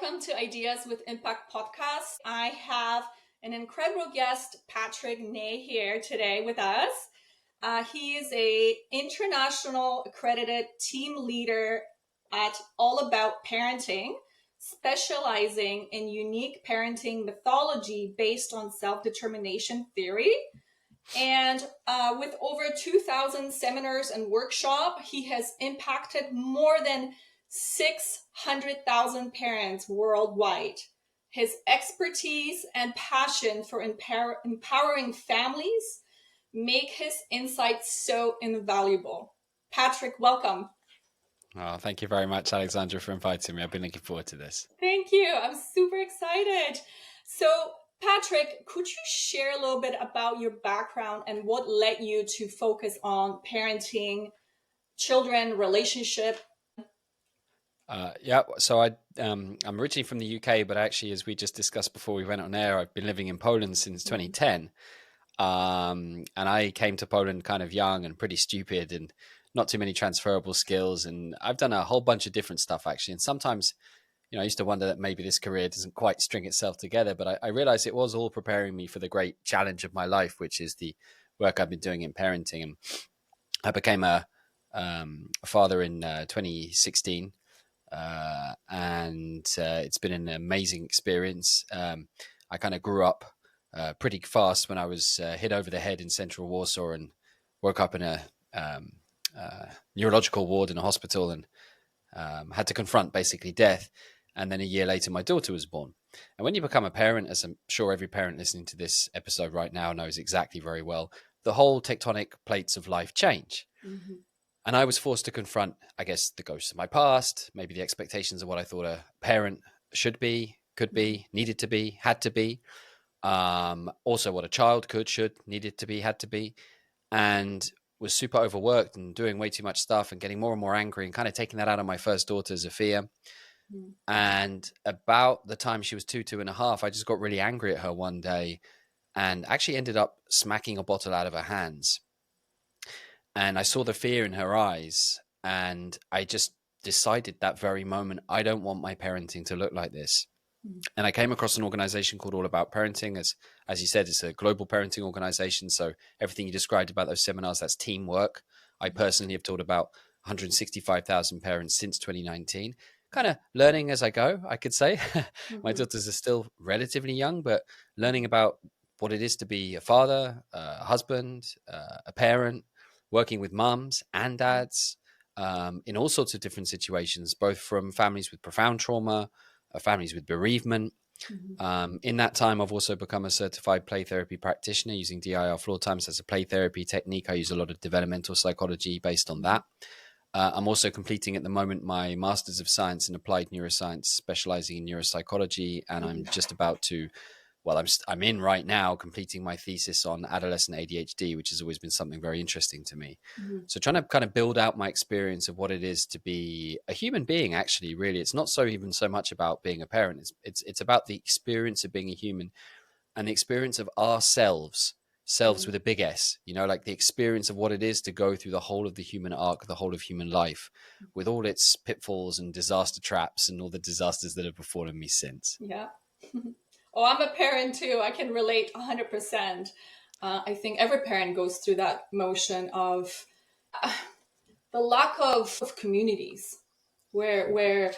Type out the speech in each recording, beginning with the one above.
welcome to Ideas with Impact podcast. I have an incredible guest, Patrick Ney, here today with us. He is a international accredited team leader at All About Parenting, specializing in unique parenting methodology based on self-determination theory. And with over 2,000 seminars and workshops, he has impacted more than 600,000 parents worldwide. His expertise and passion for empowering families make his insights so invaluable. Patrick, welcome. Oh, thank you very much, Aleksandra, for inviting me. I've been looking forward to this. Thank you. I'm super excited. So, Patrick, could you share a little bit about your background and what led you to focus on parenting, children, relationship? So I'm originally from the UK, but actually, as we just discussed before we went on air, I've been living in Poland since 2010. And I came to Poland kind of young and pretty stupid and not too many transferable skills. And I've done a whole bunch of different stuff, actually. And sometimes, I used to wonder that maybe this career doesn't quite string itself together, but I realized it was all preparing me for the great challenge of my life, which is the work I've been doing in parenting. And I became a father in 2016. And it's been an amazing experience. I kind of grew up pretty fast when I was hit over the head in central Warsaw and woke up in a neurological ward in a hospital and had to confront basically death. And then a year later, my daughter was born. And when you become a parent, as I'm sure every parent listening to this episode right now knows exactly very well, the whole tectonic plates of life change. Mm-hmm. And I was forced to confront, I guess, the ghosts of my past, maybe the expectations of what I thought a parent should be, could be, needed to be, had to be. Also what a child could, should, needed to be, had to be. And was super overworked and doing way too much stuff and getting more and more angry and kind of taking that out on my first daughter, Zofia. Mm. And about the time she was 2.5, I just got really angry at her one day and actually ended up smacking a bottle out of her hands. And I saw the fear in her eyes, and I just decided that very moment, I don't want my parenting to look like this. Mm. And I came across an organization called All About Parenting. As you said, it's a global parenting organization. So everything you described about those seminars, that's teamwork. I personally have taught about 165,000 parents since 2019, kind of learning as I go, I could say. Mm-hmm. My daughters are still relatively young, but learning about what it is to be a father, a husband, a parent, working with mums and dads in all sorts of different situations, both from families with profound trauma, families with bereavement. Mm-hmm. In that time, I've also become a certified play therapy practitioner using DIR floor times as a play therapy technique. I use a lot of developmental psychology based on that. I'm also completing at the moment my Masters of Science in Applied Neuroscience, specializing in neuropsychology. And I'm just about to, I'm in right now completing my thesis on adolescent ADHD, which has always been something very interesting to me. Mm-hmm. So trying to kind of build out my experience of what it is to be a human being, actually, really. It's not even so much about being a parent. It's about the experience of being a human and the experience of ourselves. Selves with a big S, like the experience of what it is to go through the whole of the human arc, the whole of human life, with all its pitfalls and disaster traps and all the disasters that have befallen me since. Yeah. Oh, I'm a parent too. I can relate 100%. I think every parent goes through that motion of the lack of communities where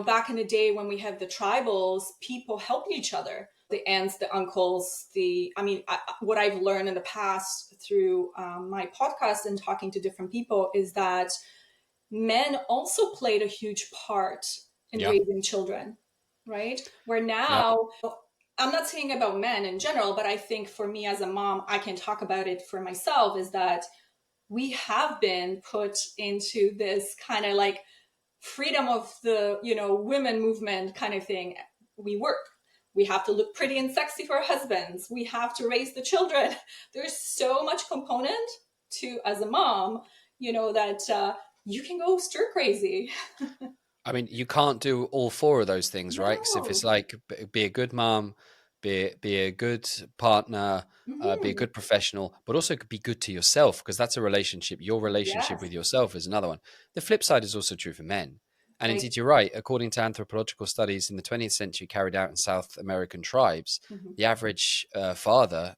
back in the day when we had the tribals, people helped each other. The aunts, the uncles, what I've learned in the past through my podcast and talking to different people is that men also played a huge part in raising children, right? Where now, I'm not saying about men in general, but I think for me as a mom, I can talk about it for myself, is that we have been put into this kind of like freedom of the, women movement kind of thing. We work. We have to look pretty and sexy for our husbands. We have to raise the children. There's so much component to, as a mom, that you can go stir crazy. I mean, you can't do all four of those things, right? Because if it's like, be a good mom, be a good partner, be a good professional, but also be good to yourself, because that's a relationship. Your relationship with yourself is another one. The flip side is also true for men. And Like, indeed, you're right. According to anthropological studies in the 20th century carried out in South American tribes, mhm, the average father,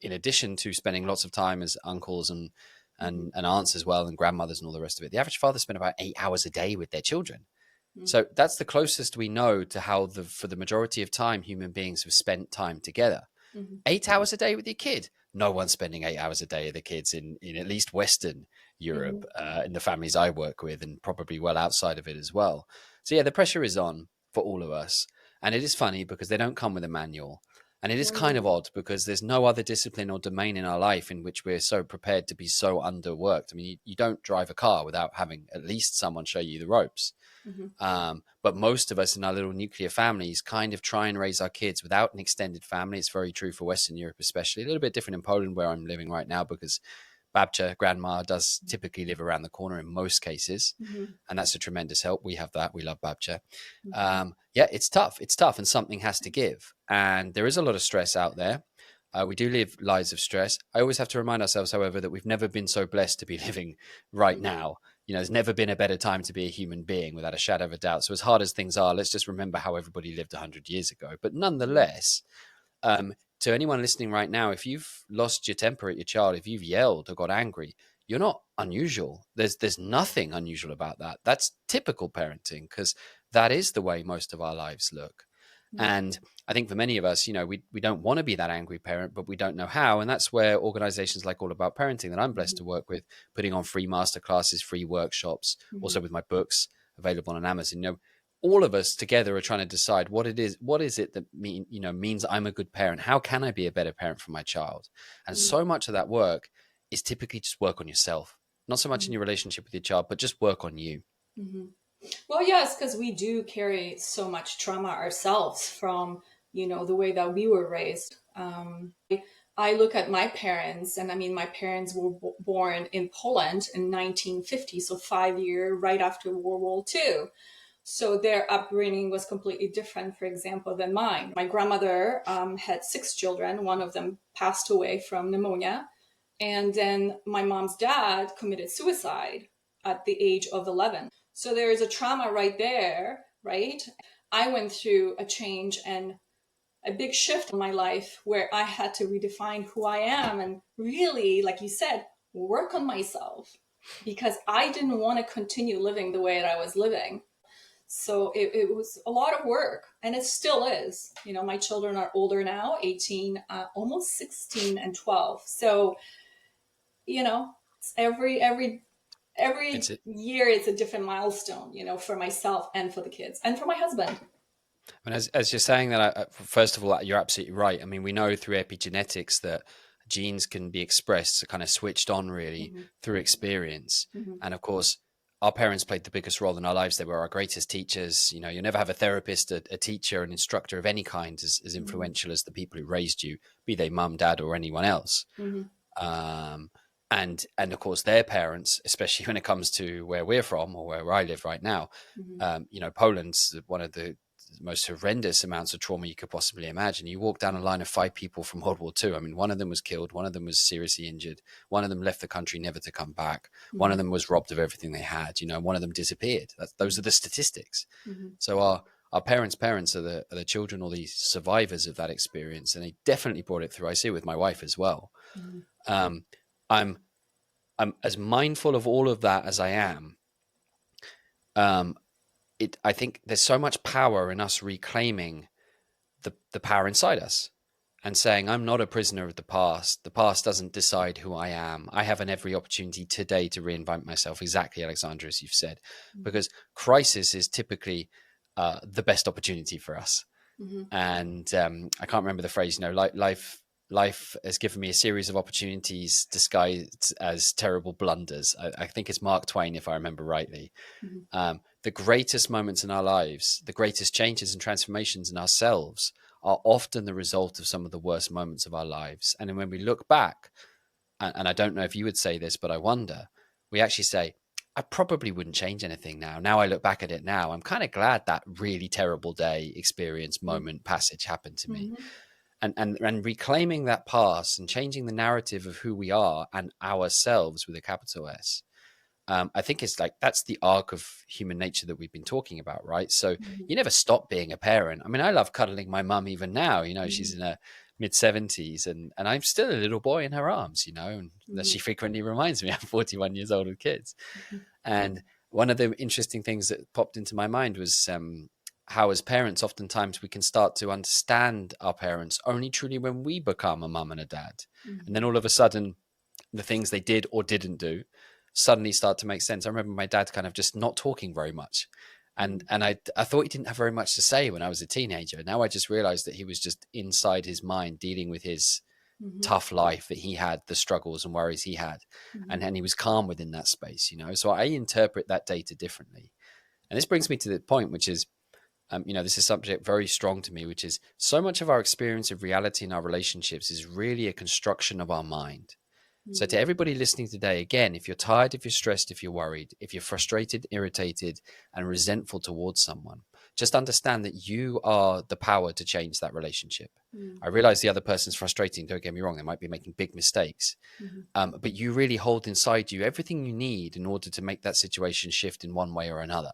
in addition to spending lots of time as uncles and, mhm, and aunts as well, and grandmothers and all the rest of it, the average father spent about 8 hours a day with their children. mhm, So that's the closest we know to how for the majority of time human beings have spent time together. mhm, 8 hours a day with your kid. No one's spending 8 hours a day with the kids in at least Western Europe, mhm, in the families I work with, and probably well outside of it as well. So yeah, the pressure is on for all of us. And it is funny because they don't come with a manual. And it is kind of mm, odd because there's no other discipline or domain in our life in which we're so prepared to be so underworked. I mean, you don't drive a car without having at least someone show you the ropes. mhm, But most of us in our little nuclear families kind of try and raise our kids without an extended family. It's very true for Western Europe, especially. A little bit different in Poland, where I'm living right now, because Babcia, grandma, does typically live around the corner in most cases. mhm, And that's a tremendous help. We have that. We love Babcia. mhm, Yeah, it's tough. It's tough, and something has to give. And there is a lot of stress out there. We do live lives of stress. I always have to remind ourselves, however, that we've never been so blessed to be living right mhm, now. There's never been a better time to be a human being, without a shadow of a doubt. So as hard as things are, let's just remember how everybody lived 100 years ago. But mhm, nonetheless, to anyone listening right now, if you've lost your temper at your child, if you've yelled or got angry, you're not unusual. There's nothing unusual about that. That's typical parenting, because that is the way most of our lives look. mhm, And I think for many of us, we don't want to be that angry parent, but we don't know how. And that's where organizations like All About Parenting, that I'm blessed mhm, to work with, putting on free masterclasses, free workshops, mhm, also with my books available on Amazon. All of us together are trying to decide what is it that means I'm a good parent. How can I be a better parent for my child? And mhm, so much of that work is typically just work on yourself, not so much in mhm, your relationship with your child, but just work on you. mhm. Well, yes, because we do carry so much trauma ourselves from, the way that we were raised. I look at my parents, and I mean, my parents were born in Poland in 1950, so 5 year right after World War II. So their upbringing was completely different, for example, than mine. My grandmother had 6 children. One of them passed away from pneumonia. And then my mom's dad committed suicide at the age of 11. So there is a trauma right there, right? I went through a change and a big shift in my life where I had to redefine who I am and really, like you said, work on myself because I didn't want to continue living the way that I was living. So it was a lot of work, and it still is. My children are older now, 18, almost 16 and 12. So, it's every It's year it's a different milestone, for myself and for the kids and for my husband. And as you're saying that, first of all, you're absolutely right. I mean, we know through epigenetics that genes can be expressed, kind of switched on really Mm-hmm. through experience. Mm-hmm. And of course, our parents played the biggest role in our lives. They were our greatest teachers. You never have a therapist, a teacher, an instructor of any kind as Mm-hmm. influential as the people who raised you, be they mum, dad, or anyone else. Mm-hmm. Um, and of course, their parents, especially when it comes to where we're from or where I live right now, Mm-hmm. Poland's one of the most horrendous amounts of trauma you could possibly imagine. You walk down a line of 5 people from World War II. I mean, one of them was killed, one of them was seriously injured, one of them left the country never to come back, one of Mm-hmm. them was robbed of everything they had. One of them disappeared. Those are the statistics. Mm-hmm. So our parents are the children or the survivors of that experience, and they definitely brought it through. I see it with my wife as well. Mm-hmm. Um, I'm I'm as mindful of all of that as I am. Um, I think there's so much power in us reclaiming the power inside us and saying, I'm not a prisoner of the past. The past doesn't decide who I am. I have every opportunity today to reinvent myself, exactly, Aleksandra, as you've said, because crisis is typically the best opportunity for us. Mm-hmm. And I can't remember the phrase, life has given me a series of opportunities disguised as terrible blunders. I think it's Mark Twain, if I remember rightly. Mm-hmm. The greatest moments in our lives, the greatest changes and transformations in ourselves are often the result of some of the worst moments of our lives. And then when we look back, and I don't know if you would say this, but I wonder, we actually say, I probably wouldn't change anything now. Now I look back at it now, I'm kind of glad that really terrible day, experience, moment, passage happened to me. Mm-hmm. And reclaiming that past and changing the narrative of who we are and ourselves with a capital S I think it's like that's the arc of human nature that we've been talking about, right? So Mhm. you never stop being a parent. I mean, I love cuddling my mum even now. You know, she's Mhm. in her mid 70s, and I'm still a little boy in her arms. You know, and that Mhm. she frequently reminds me I'm 41 years old with kids. Mhm. And one of the interesting things that popped into my mind was how, as parents, oftentimes we can start to understand our parents only truly when we become a mum and a dad, and then Mhm. all of a sudden the things they did or didn't do suddenly start to make sense. I remember my dad kind of just not talking very much. And I thought he didn't have very much to say when I was a teenager. Now I just realized that he was just inside his mind dealing with his Mhm. tough life that he had, the struggles and worries he had. Mhm. And he was calm within that space, you know. So I interpret that data differently. And this brings me to the point, which is, this is a subject very strong to me, which is so much of our experience of reality in our relationships is really a construction of our mind. So, to Mhm. everybody listening today, again, if you're tired, if you're stressed, if you're worried, if you're frustrated, irritated, and resentful towards someone, just understand that you are the power to change that relationship. Mhm. I realize the other person's frustrating. Don't get me wrong, they might be making big mistakes. Mhm. But you really hold inside you everything you need in order to make that situation shift in one way or another.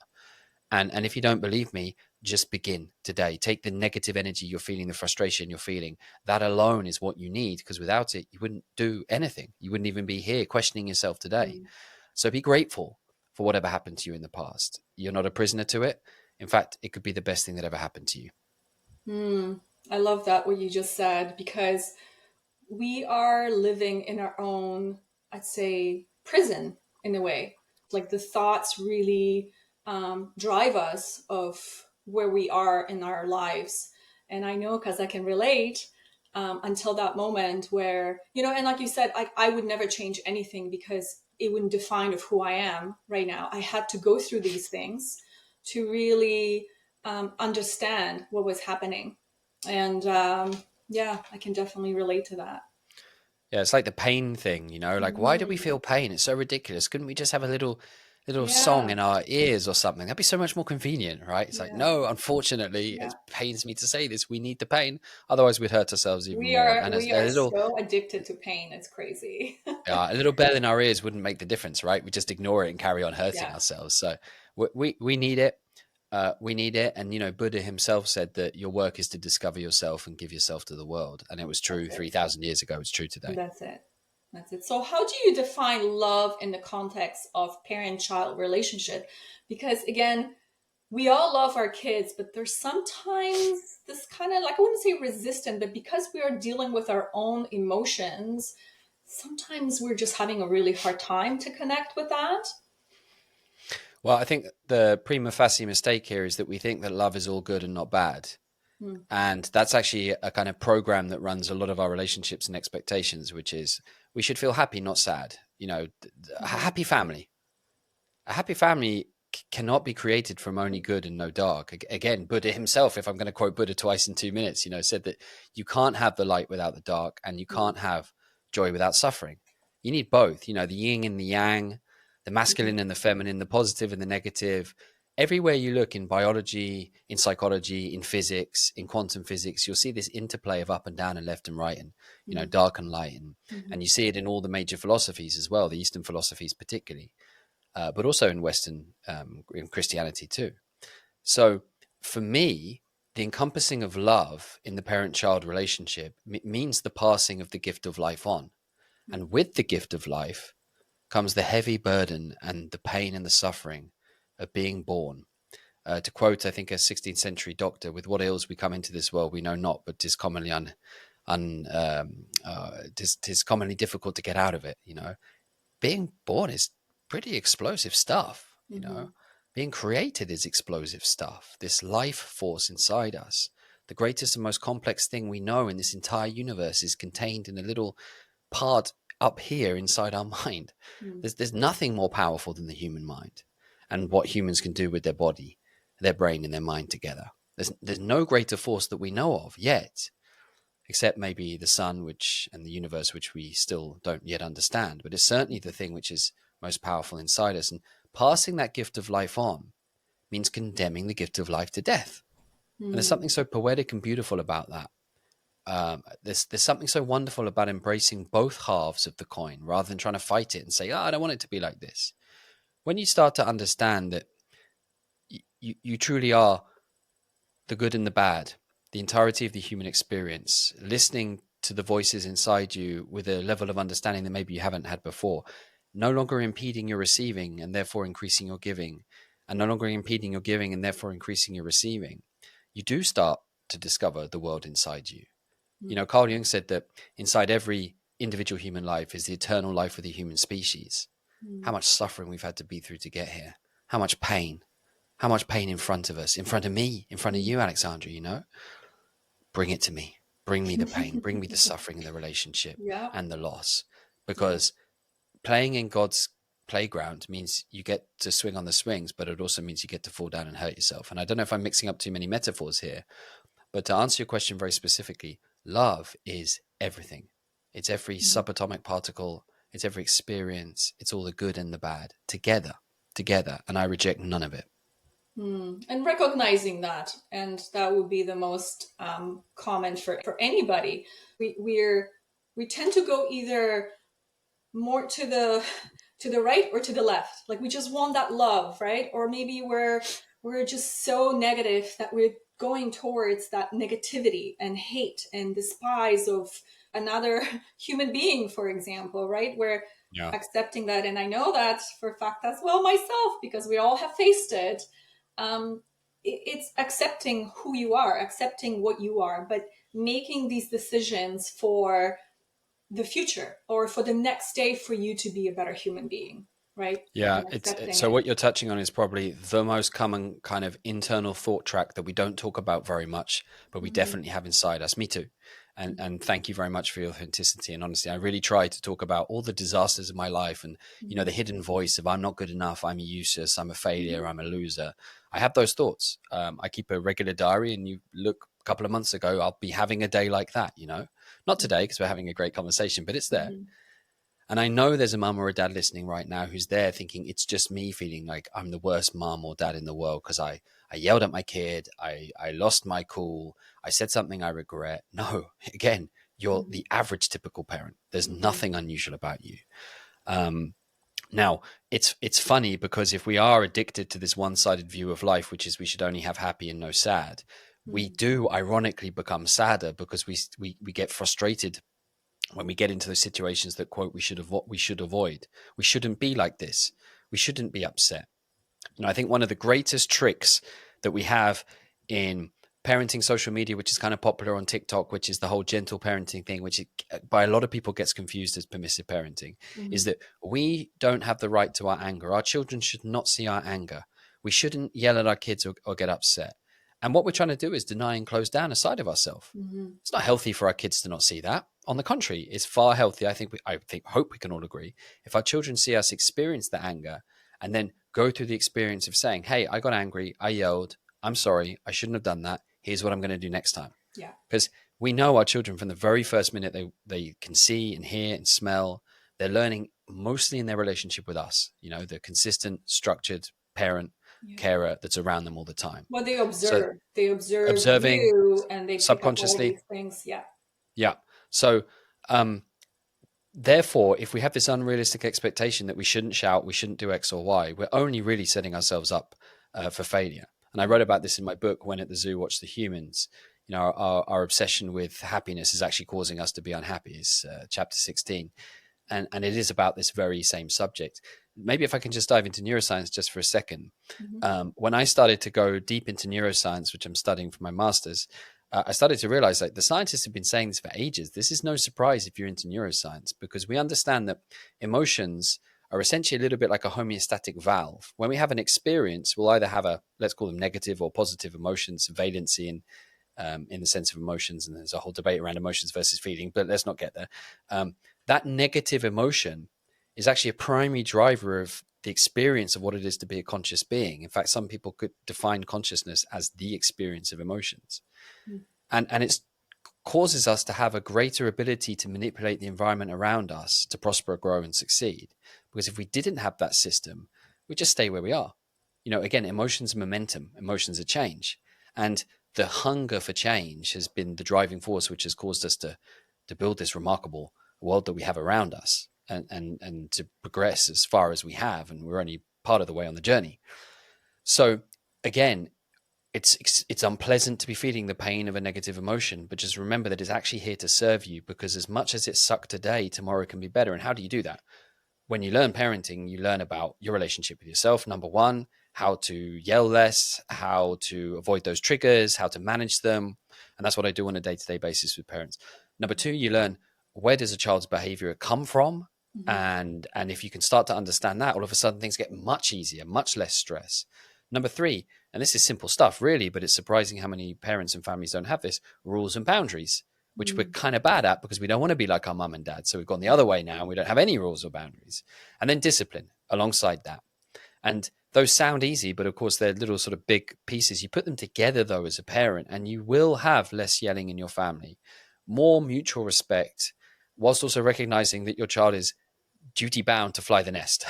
And if you don't believe me, just begin today. Take the negative energy you're feeling, the frustration you're feeling. That alone is what you need, because without it, you wouldn't do anything. You wouldn't even be here questioning yourself today. Mhm. So be grateful for whatever happened to you in the past. You're not a prisoner to it. In fact, it could be the best thing that ever happened to you. Mm. I love that what you just said, because we are living in our own, I'd say, prison in a way. Like the thoughts really drive us of where we are in our lives. And I know because I can relate until that moment where, and like you said, I would never change anything because it wouldn't define of who I am right now. I had to go through these things to really understand what was happening. And yeah, I can definitely relate to that. Yeah, it's like the pain thing, like, why do we Mm, feel pain? It's so ridiculous. Couldn't we just have a little song yeah, in our ears or something? That'd be so much more convenient, right? It's like, yeah, no, unfortunately, yeah. it pains me to say this. We need the pain. Otherwise, we'd hurt ourselves even We more. are And as we are so addicted to pain. It's crazy. a little bell in our ears wouldn't make the difference, right? We just ignore it and carry on hurting Yeah, ourselves. So we need it. We need it. And, Buddha himself said that your work is to discover yourself and give yourself to the world. And it was true that's it. 3,000 years ago. It's true today. That's it. That's it. So, how do you define love in the context of parent-child relationship? Because again, we all love our kids, but there's sometimes this kind of, like, I wouldn't say resistant, but because we are dealing with our own emotions, sometimes we're just having a really hard time to connect with that. Well, I think the prima facie mistake here is that we think that love is all good and not bad. Hmm. And that's actually a kind of program that runs a lot of our relationships and expectations, which is we should feel happy, not sad. A Hmm. happy family. A happy family cannot be created from only good and no dark. Again, Buddha himself, if I'm going to quote Buddha twice in 2 minutes, said that you can't have the light without the dark, and you Hmm. can't have joy without suffering. You need both, the yin and the yang, the Hmm. masculine and the feminine, the positive and the negative. Everywhere you look in biology, in psychology, in physics, in quantum physics, you'll see this interplay of up and down and left and right, and Hmm. dark and light, and Hmm. and you see it in all the major philosophies as well, the Eastern philosophies particularly, but also in Western, in Christianity too. So for me, the encompassing of love in the parent-child relationship means the passing of the gift of life on. And with the gift of life comes the heavy burden and the pain and the suffering of being born. To quote, I think, a 16th century doctor, with what ills we come into this world, we know not, but 'tis commonly tis commonly difficult to get out of it. Being born is pretty explosive stuff. Hmm. Being created is explosive stuff. This life force inside us, the greatest and most complex thing we know in this entire universe, is contained in a little part up here inside our mind. Hmm. There's nothing more powerful than the human mind and what humans can do with their body, their brain, and their mind together. There's no greater force that we know of yet, except maybe the sun, which and the universe, which we still don't yet understand. But it's certainly the thing which is most powerful inside us. And passing that gift of life on means condemning the gift of life to death. And there's Hmm. something so poetic and beautiful about that. There's something so wonderful about embracing both halves of the coin rather than trying to fight it and say, "Oh, I don't want it to be like this." when you start to understand that you truly are the good and the bad, the entirety of the human experience, listening to the voices inside you with a level of understanding that maybe you haven't had before, no longer impeding your receiving and therefore increasing your giving, and no longer impeding your giving and therefore increasing your receiving, you do start to discover the world inside you. You know, Carl Jung said that inside every individual human life is the eternal life of the human species. How much suffering we've had to be through to get here. How much pain. How much pain in front of us, in front of me, in front of you, Aleksandra, you know? Bring it to me. Bring me the pain. Bring me the suffering in the relationship Yeah. and the loss. Because playing in God's playground means you get to swing on the swings, but it also means you get to fall down and hurt yourself. And I don't know if I'm mixing up too many metaphors here, but to answer your question very specifically, love is everything. It's every subatomic particle. It's every experience. It's all the good and the bad together. And I reject none of it. And recognizing that, and that would be the most common for anybody. We tend to go either more to the right or to the left. Like we just want that love, right? Or maybe we're just so negative that we're going towards that negativity and hate and despise of another human being, for example, right? We're accepting that, and I know that for a fact as well myself, because we all have faced it. It's accepting who you are, accepting what you are, but making these decisions for the future or for the next day for you to be a better human being, right? Yeah, And accepting so it. what you're touching on is probably the most common kind of internal thought track that we don't talk about very much, but we definitely have inside us. Me too. And thank you very much for your authenticity and honesty. I really try to talk about all the disasters of my life and, you know, the hidden voice of I'm not good enough, I'm useless, I'm a failure, I'm a loser. I have those thoughts. I keep a regular diary, and you look a couple of months ago, I'll be having a day like that, you know, not today because we're having a great conversation, but it's there. And I know there's a mum or a dad listening right now who's there thinking it's just me feeling like I'm the worst mum or dad in the world because I yelled at my kid. I lost my cool. I said something I regret. No, again, you're the average typical parent. There's nothing unusual about you. Now, it's funny because if we are addicted to this one-sided view of life, which is we should only have happy and no sad, we do ironically become sadder because we get frustrated when we get into those situations that, quote, we should avoid. We shouldn't be like this. We shouldn't be upset. You know, I think one of the greatest tricks that we have in parenting social media, which is kind of popular on TikTok, which is the whole gentle parenting thing, which by a lot of people gets confused as permissive parenting, is that we don't have the right to our anger. Our children should not see our anger. We shouldn't yell at our kids or get upset. And what we're trying to do is deny and close down a side of ourselves. It's not healthy for our kids to not see that. On the contrary, it's far healthier. Hope we can all agree. If our children see us experience the anger and then go through the experience of saying, hey, I got angry, I yelled, I'm sorry, I shouldn't have done that. Here's what I'm going to do next time. Yeah. Because we know our children from the very first minute they can see and hear and smell, they're learning mostly in their relationship with us, you know, the consistent, structured parent, carer that's around them all the time. Well, they observe. So, They observe observing you, and they pick up all subconsciously these things. Yeah. Yeah. So, therefore, if we have this unrealistic expectation that we shouldn't shout, we shouldn't do X or Y, we're only really setting ourselves up for failure. And I wrote about this in my book, When at the Zoo, Watch the Humans. You know, our obsession with happiness is actually causing us to be unhappy. It's chapter 16. And it is about this very same subject. Maybe if I can just dive into neuroscience just for a second. When I started to go deep into neuroscience, which I'm studying for my master's, I started to realize that the scientists have been saying this for ages. This is no surprise if you're into neuroscience, because we understand that emotions are essentially a little bit like a homeostatic valve. When we have an experience, we'll either have let's call them negative or positive emotions, valency in the sense of emotions. And there's a whole debate around emotions versus feeling, but let's not get there. That negative emotion is actually a primary driver of the experience of what it is to be a conscious being. In fact, some people could define consciousness as the experience of emotions. And it causes us to have a greater ability to manipulate the environment around us to prosper, grow, and succeed. Because if we didn't have that system, we'd just stay where we are. You know, again, emotions are momentum, emotions are change. And the hunger for change has been the driving force which has caused us to build this remarkable world that we have around us and to progress as far as we have. And we're only part of the way on the journey. So again, it's unpleasant to be feeling the pain of a negative emotion, but just remember that it's actually here to serve you, because as much as it sucked today, tomorrow can be better. And how do you do that? When you learn parenting, you learn about your relationship with yourself, number one, how to yell less, how to avoid those triggers, how to manage them. And that's what I do on a day-to-day basis with parents. Number two, you learn, where does a child's behavior come from? And if you can start to understand that, all of a sudden things get much easier, much less stress. Number three, and this is simple stuff really, but it's surprising how many parents and families don't have this, rules and boundaries, which we're kind of bad at because we don't want to be like our mum and dad. So we've gone the other way now and we don't have any rules or boundaries. And then discipline alongside that. And those sound easy, but of course they're little sort of big pieces. You put them together though as a parent, and you will have less yelling in your family, more mutual respect, whilst also recognizing that your child is duty bound to fly the nest,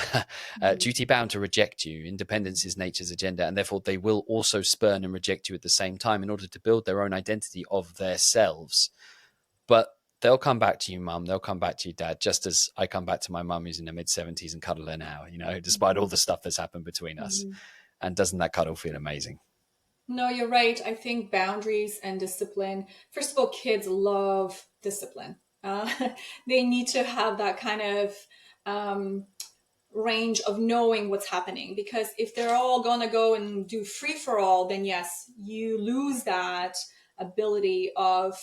duty bound to reject you. Independence is nature's agenda, and therefore they will also spurn and reject you at the same time in order to build their own identity of themselves. But they'll come back to you, mum. They'll come back to you, dad, just as I come back to my mum who's in her mid-70s and cuddle her now, despite all the stuff that's happened between us. And doesn't that cuddle feel amazing? No, you're right. I think boundaries and discipline, first of all, kids love discipline. They need to have that kind of range of knowing what's happening, because if they're all going to go and do free for all, then yes, you lose that ability of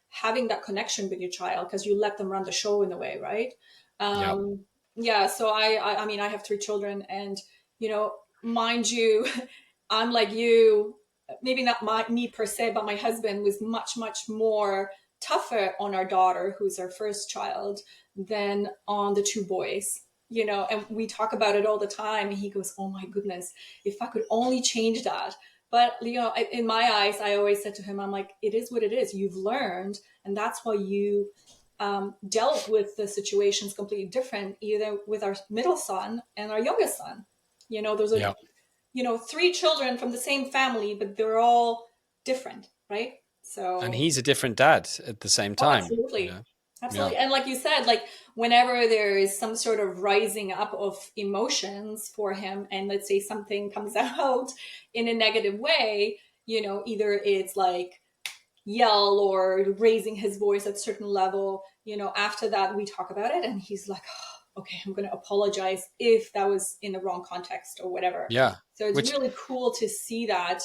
having that connection with your child because you let them run the show in a way, right? Yeah. So I mean, I have 3 children, and mind you, I'm like you, maybe not me per se, but my husband was much, much more tougher on our daughter, who's our first child, than on the 2 boys. And we talk about it all the time. And he goes, oh my goodness, if I could only change that. But, in my eyes, I always said to him, I'm like, it is what it is. You've learned. And that's why you dealt with the situations completely different, either with our middle son and our youngest son. Those are, 3 children from the same family, but they're all different, right? So, and he's a different dad at the same time. Absolutely. Absolutely. And like you said, like whenever there is some sort of rising up of emotions for him, and let's say something comes out in a negative way, either it's like yell or raising his voice at a certain level, after that we talk about it and he's like, oh, okay, I'm going to apologize if that was in the wrong context or whatever. Yeah. So it's really cool to see that,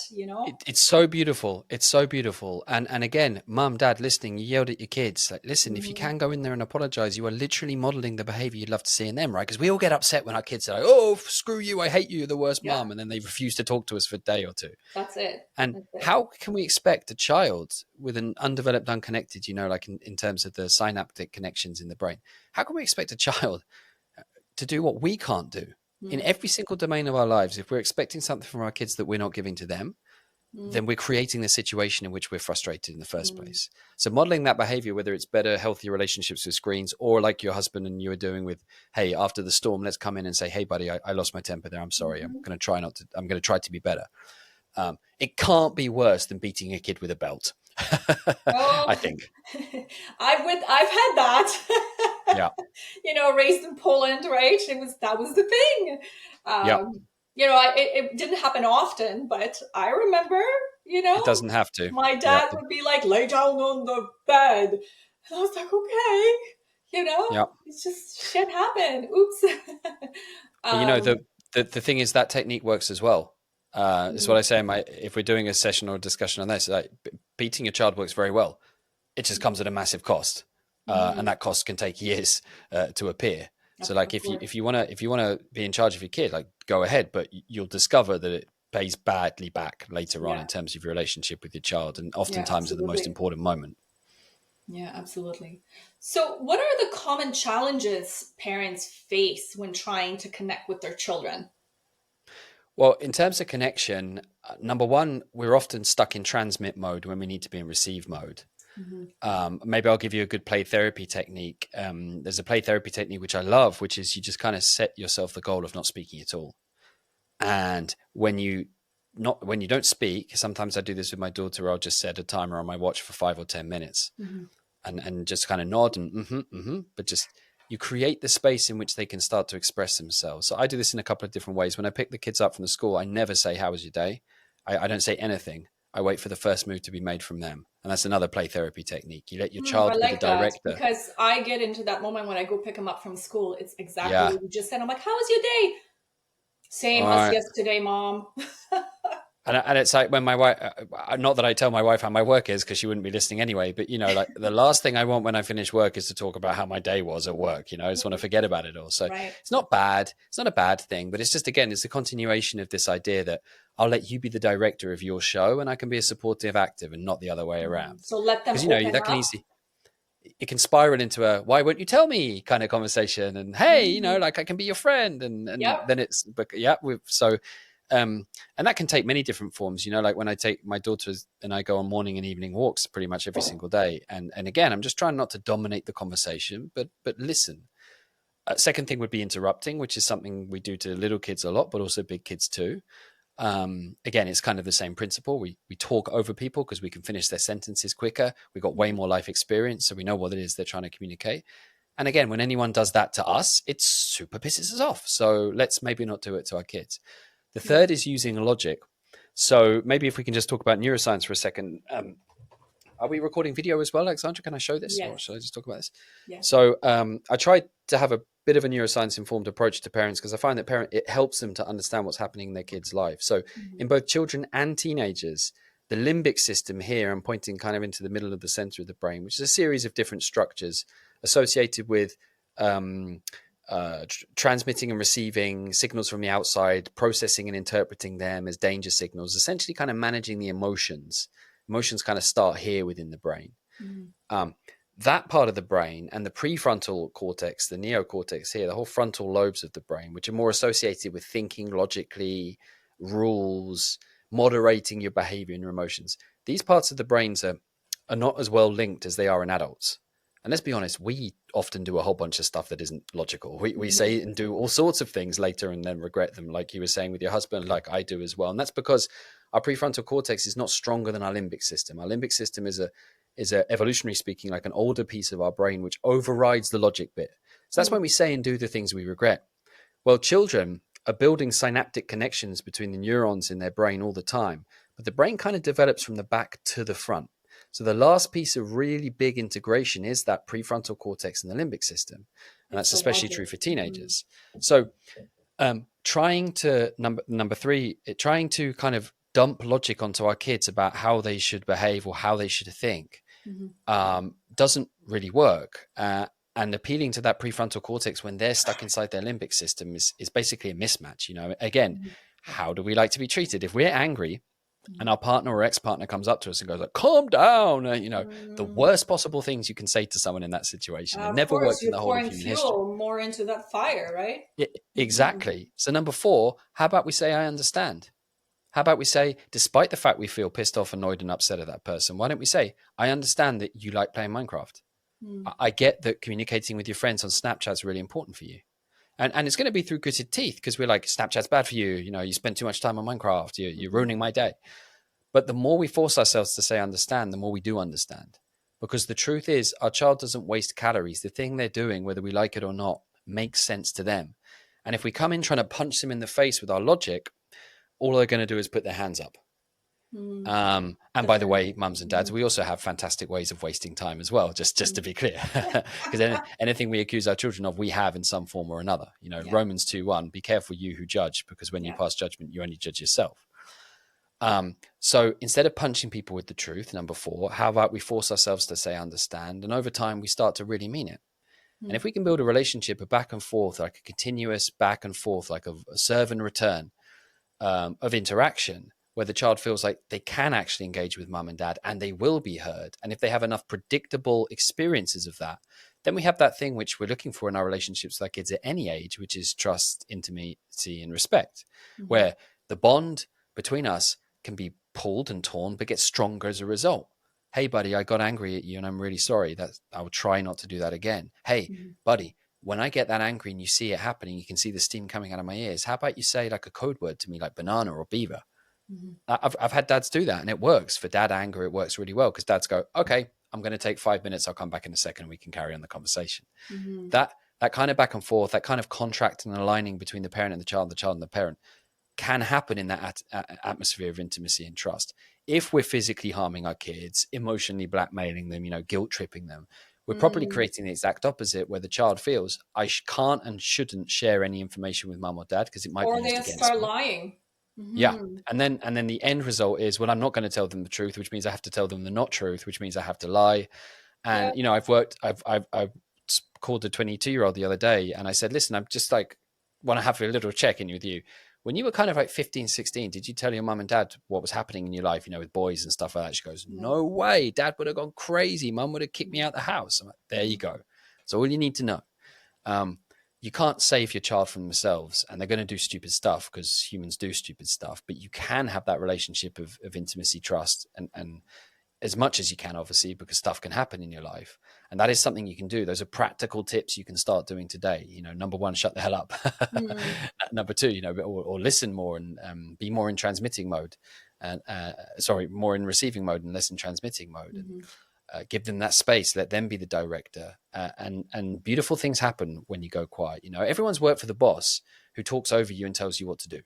It's so beautiful. It's so beautiful. And again, mum, dad, listening, you yelled at your kids. Like, listen, if you can go in there and apologize, you are literally modeling the behavior you'd love to see in them, right? Because we all get upset when our kids are like, oh, screw you, I hate you, you're the worst mum. And then they refuse to talk to us for a day or two. That's it. And how can we expect a child with an undeveloped, unconnected, like in terms of the synaptic connections in the brain, how can we expect a child to do what we can't do? In every single domain of our lives, if we're expecting something from our kids that we're not giving to them, then we're creating the situation in which we're frustrated in the first place. So modeling that behavior, whether it's better, healthier relationships with screens, or like your husband and you are doing with, hey, after the storm, let's come in and say, hey, buddy, I lost my temper there. I'm sorry. I'm going to try to be better. It can't be worse than beating a kid with a belt. I think. I've had that. Yeah. Raised in Poland, right? That was the thing. It didn't happen often, but I remember, it doesn't have to. My dad would be like, lay down on the bed. And I was like, okay, it's just shit happened. Oops. The thing is that technique works as well. It's what I say if we're doing a session or a discussion on this, like, beating a child works very well. It just comes at a massive cost. And that cost can take years to appear. So like if you want to be in charge of your kid, like go ahead, but you'll discover that it pays badly back later on in terms of your relationship with your child, and oftentimes at the most important moment. Yeah, absolutely. So what are the common challenges parents face when trying to connect with their children? Well, in terms of connection, number one, we're often stuck in transmit mode when we need to be in receive mode. Maybe I'll give you a good play therapy technique. There's a play therapy technique which I love, which is you just kind of set yourself the goal of not speaking at all. And when you don't speak, sometimes I do this with my daughter, I'll just set a timer on my watch for 5 or 10 minutes and just kind of nod and but just you create the space in which they can start to express themselves. So I do this in a couple of different ways. When I pick the kids up from the school, I never say, how was your day? I don't say anything. I wait for the first move to be made from them. And that's another play therapy technique. You let your I child be the like that, director. because I get into that moment when I go pick them up from school. It's exactly Yeah. what you just said. I'm like, how was your day? All Same as right. yesterday, mom. And it's like when my wife, not that I tell my wife how my work is because she wouldn't be listening anyway, but, like the last thing I want when I finish work is to talk about how my day was at work. I just want to forget about it all. So Right. it's not bad. It's not a bad thing, but it's just, again, it's a continuation of this idea that I'll let you be the director of your show and I can be a supportive active and not the other way around. So let them Because, open that can up. easily, it can spiral into a why won't you tell me kind of conversation, and hey, like I can be your friend, and Yep. then it's, but yeah, and that can take many different forms, like when I take my daughters and I go on morning and evening walks pretty much every single day, and again, I'm just trying not to dominate the conversation, but listen. Second thing would be interrupting, which is something we do to little kids a lot, but also big kids too. Again, it's kind of the same principle. We talk over people because we can finish their sentences quicker. We've got way more life experience, so we know what it is they're trying to communicate. And again, when anyone does that to us, it super pisses us off. So let's maybe not do it to our kids. The third is using logic. So maybe if we can just talk about neuroscience for a second. Are we recording video as well, Aleksandra? Can I show this, or should I just talk about this? Yes. So I tried to have a bit of a neuroscience-informed approach to parents because I find that it helps them to understand what's happening in their kids' life. So in both children and teenagers, the limbic system here, I'm pointing kind of into the middle of the center of the brain, which is a series of different structures associated with transmitting and receiving signals from the outside, processing and interpreting them as danger signals, essentially kind of managing the emotions. Emotions kind of start here within the brain. That part of the brain and the prefrontal cortex, the neocortex here, the whole frontal lobes of the brain, which are more associated with thinking logically, rules, moderating your behavior and your emotions. These parts of the brains are not as well linked as they are in adults. And let's be honest, we often do a whole bunch of stuff that isn't logical. We say and do all sorts of things later and then regret them, like you were saying with your husband, like I do as well. And that's because our prefrontal cortex is not stronger than our limbic system. Our limbic system is a evolutionary speaking, like an older piece of our brain, which overrides the logic bit. So that's when we say and do the things we regret. Well, children are building synaptic connections between the neurons in their brain all the time, but the brain kind of develops from the back to the front. So the last piece of really big integration is that prefrontal cortex and the limbic system. And that's especially true for teenagers. So trying to, number three, trying to kind of dump logic onto our kids about how they should behave or how they should think doesn't really work. And appealing to that prefrontal cortex when they're stuck inside their limbic system is basically a mismatch. Again, how do we like to be treated? If we're angry and our partner or ex-partner comes up to us and goes like, calm down, the worst possible things you can say to someone in that situation. It never worked in the whole of human history. More into that fire, right? Exactly. So number 4, how about we say, I understand? How about we say, despite the fact we feel pissed off, annoyed, and upset at that person, why don't we say, I understand that you like playing Minecraft. I get that communicating with your friends on Snapchat is really important for you. And it's going to be through gritted teeth because we're like, Snapchat's bad for you. You spend too much time on Minecraft. You're ruining my day. But the more we force ourselves to say understand, the more we do understand. Because the truth is, our child doesn't waste calories. The thing they're doing, whether we like it or not, makes sense to them. And if we come in trying to punch them in the face with our logic, all they're going to do is put their hands up. And by the way, mums and dads, we also have fantastic ways of wasting time as well, just to be clear. Because anything we accuse our children of, we have in some form or another. Romans 2:1, be careful you who judge, because when you pass judgment, you only judge yourself. So instead of punching people with the truth, number 4, how about we force ourselves to say understand, and over time we start to really mean it. And if we can build a relationship, a back and forth, like a continuous back and forth, like a serve and return of interaction, where the child feels like they can actually engage with mum and dad and they will be heard. And if they have enough predictable experiences of that, then we have that thing which we're looking for in our relationships with our kids at any age, which is trust, intimacy, and respect, where the bond between us can be pulled and torn, but get stronger as a result. Hey, buddy, I got angry at you and I'm really sorry. I will try not to do that again. Hey, buddy, when I get that angry and you see it happening, you can see the steam coming out of my ears. How about you say like a code word to me, like banana or beaver? I've had dads do that and it works. For dad anger, it works really well because dads go, okay, I'm going to take 5 minutes. I'll come back in a second and we can carry on the conversation. That that kind of back and forth, that kind of contract and aligning between the parent and the child and the parent can happen in that atmosphere of intimacy and trust. If we're physically harming our kids, emotionally blackmailing them, guilt tripping them, we're probably creating the exact opposite, where the child feels I can't and shouldn't share any information with mum or dad because it might be Or used they against start me. lying. Yeah. And then the end result is, well, I'm not going to tell them the truth, which means I have to tell them the not truth, which means I have to lie. And, Yeah. I've called a 22-year-old the other day and I said, listen, I'm just like, want to have a little check-in with you. When you were kind of like 15, 16, did you tell your mum and dad what was happening in your life, with boys and stuff like that? She goes, No. no way. Dad would have gone crazy. Mum would have kicked me out the house. I'm like, there you go. That's all you need to know. You can't save your child from themselves, and they're going to do stupid stuff because humans do stupid stuff, but you can have that relationship of intimacy, trust, and as much as you can, obviously, because stuff can happen in your life. And that is something you can do. Those are practical tips you can start doing today. Number one, shut the hell up. Number two, or listen more and be more in transmitting mode, and more in receiving mode and less in transmitting mode. And give them that space, let them be the director, and beautiful things happen when you go quiet. Everyone's worked for the boss who talks over you and tells you what to do.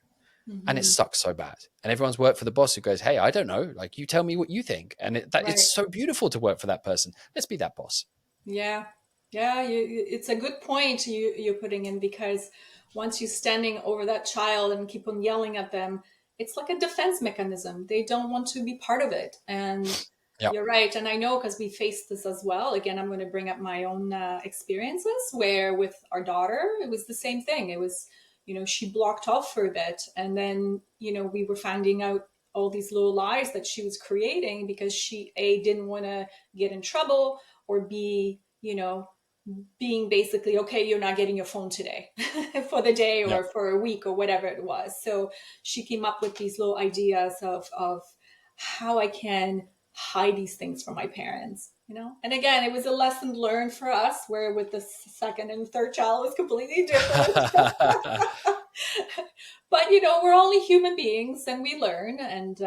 And it sucks so bad. And everyone's worked for the boss who goes, hey, I don't know, like, you tell me what you think. And it's so beautiful to work for that person. Let's be that boss. Yeah. It's a good point you're putting in, because once you're standing over that child and keep on yelling at them, it's like a defense mechanism. They don't want to be part of it. And you're right. And I know, because we faced this as well. Again, I'm going to bring up my own experiences, where with our daughter, it was the same thing. It was, she blocked off for a bit. And then, we were finding out all these little lies that she was creating, because she, didn't want to get in trouble, or B, being basically, okay, you're not getting your phone today for the day or for a week or whatever it was. So she came up with these little ideas of how I can hide these things from my parents, And again, it was a lesson learned for us, where with the second and third child was completely different. But, we're only human beings and we learn. And,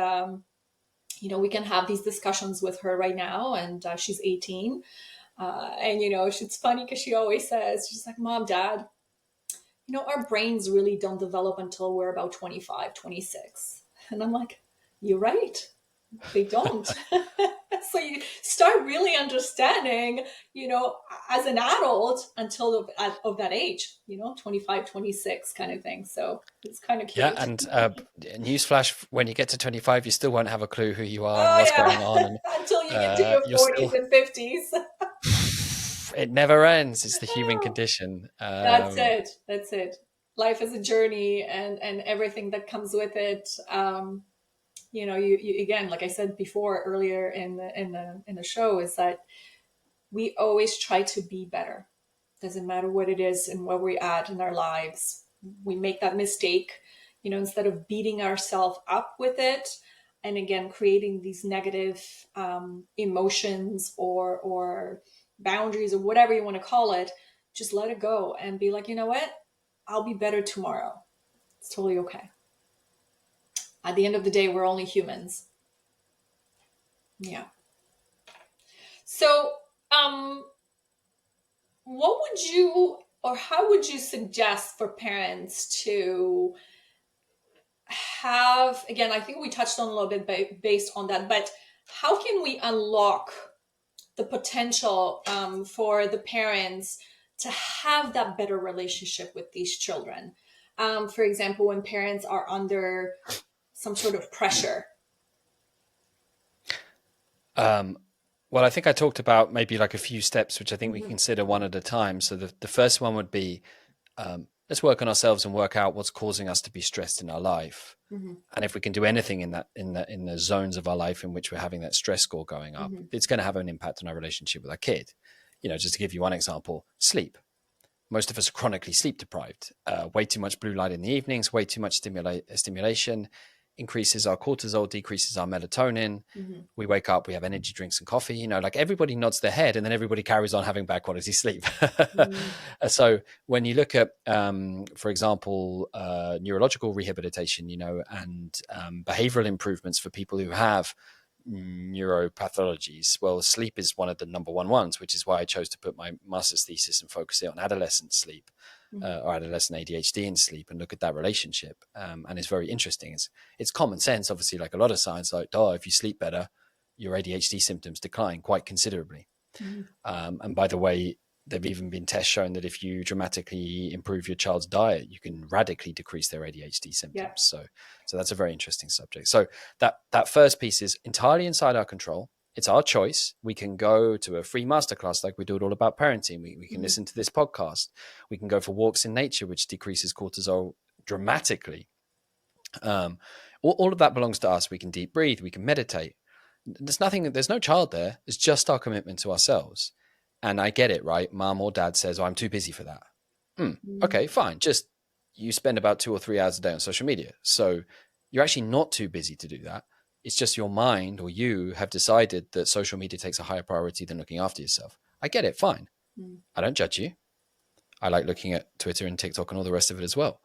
we can have these discussions with her right now. And she's 18. And, it's funny because she always says, she's like, Mom, Dad, our brains really don't develop until we're about 25, 26. And I'm like, you're right. They don't. So you start really understanding, as an adult until of that age, 25, 26 kind of thing. So it's kind of cute. Yeah. And newsflash, when you get to 25, you still won't have a clue who you are and what's going on. And, until you get to your 40s and 50s. It never ends. It's the human condition. That's it. Life is a journey, and everything that comes with it. You again, like I said before earlier in the show, is that we always try to be better. Doesn't matter what it is and where we're at in our lives. We make that mistake, instead of beating ourselves up with it, and again creating these negative emotions or boundaries or whatever you want to call it. Just let it go and be like, you know what? I'll be better tomorrow. It's totally okay. At the end of the day, we're only humans. Yeah. So, what would you, or how would you suggest for parents to have, again, I think we touched on a little bit based on that, but how can we unlock the potential for the parents to have that better relationship with these children? For example, when parents are under some sort of pressure. Well, I think I talked about maybe like a few steps, which I think we can consider one at a time. So the first one would be, let's work on ourselves and work out what's causing us to be stressed in our life. And if we can do anything in the zones of our life in which we're having that stress score going up, it's going to have an impact on our relationship with our kid. Just to give you one example, sleep. Most of us are chronically sleep deprived. Way too much blue light in the evenings, way too much stimulation, increases our cortisol, decreases our melatonin. We wake up, we have energy drinks and coffee, like everybody nods their head and then everybody carries on having bad quality sleep. So when you look at, for example, neurological rehabilitation, and behavioral improvements for people who have neuropathologies. Well, sleep is one of the number one ones, which is why I chose to put my master's thesis and focus it on adolescent sleep, or adolescent ADHD in sleep, and look at that relationship. And it's very interesting. It's common sense, obviously, like a lot of science, like, if you sleep better, your ADHD symptoms decline quite considerably. And by the way, there've even been tests showing that if you dramatically improve your child's diet, you can radically decrease their ADHD symptoms. So that's a very interesting subject. So that first piece is entirely inside our control. It's our choice. We can go to a free masterclass like we do it all about parenting. We can listen to this podcast. We can go for walks in nature, which decreases cortisol dramatically. All of that belongs to us. We can deep breathe. We can meditate. There's no child there. It's just our commitment to ourselves. And I get it, right? Mom or dad says, I'm too busy for that. Okay, fine. Just you spend about 2 or 3 hours a day on social media. So you're actually not too busy to do that. It's just your mind or you have decided that social media takes a higher priority than looking after yourself. I get it. Fine. I don't judge you. I like looking at Twitter and TikTok and all the rest of it as well.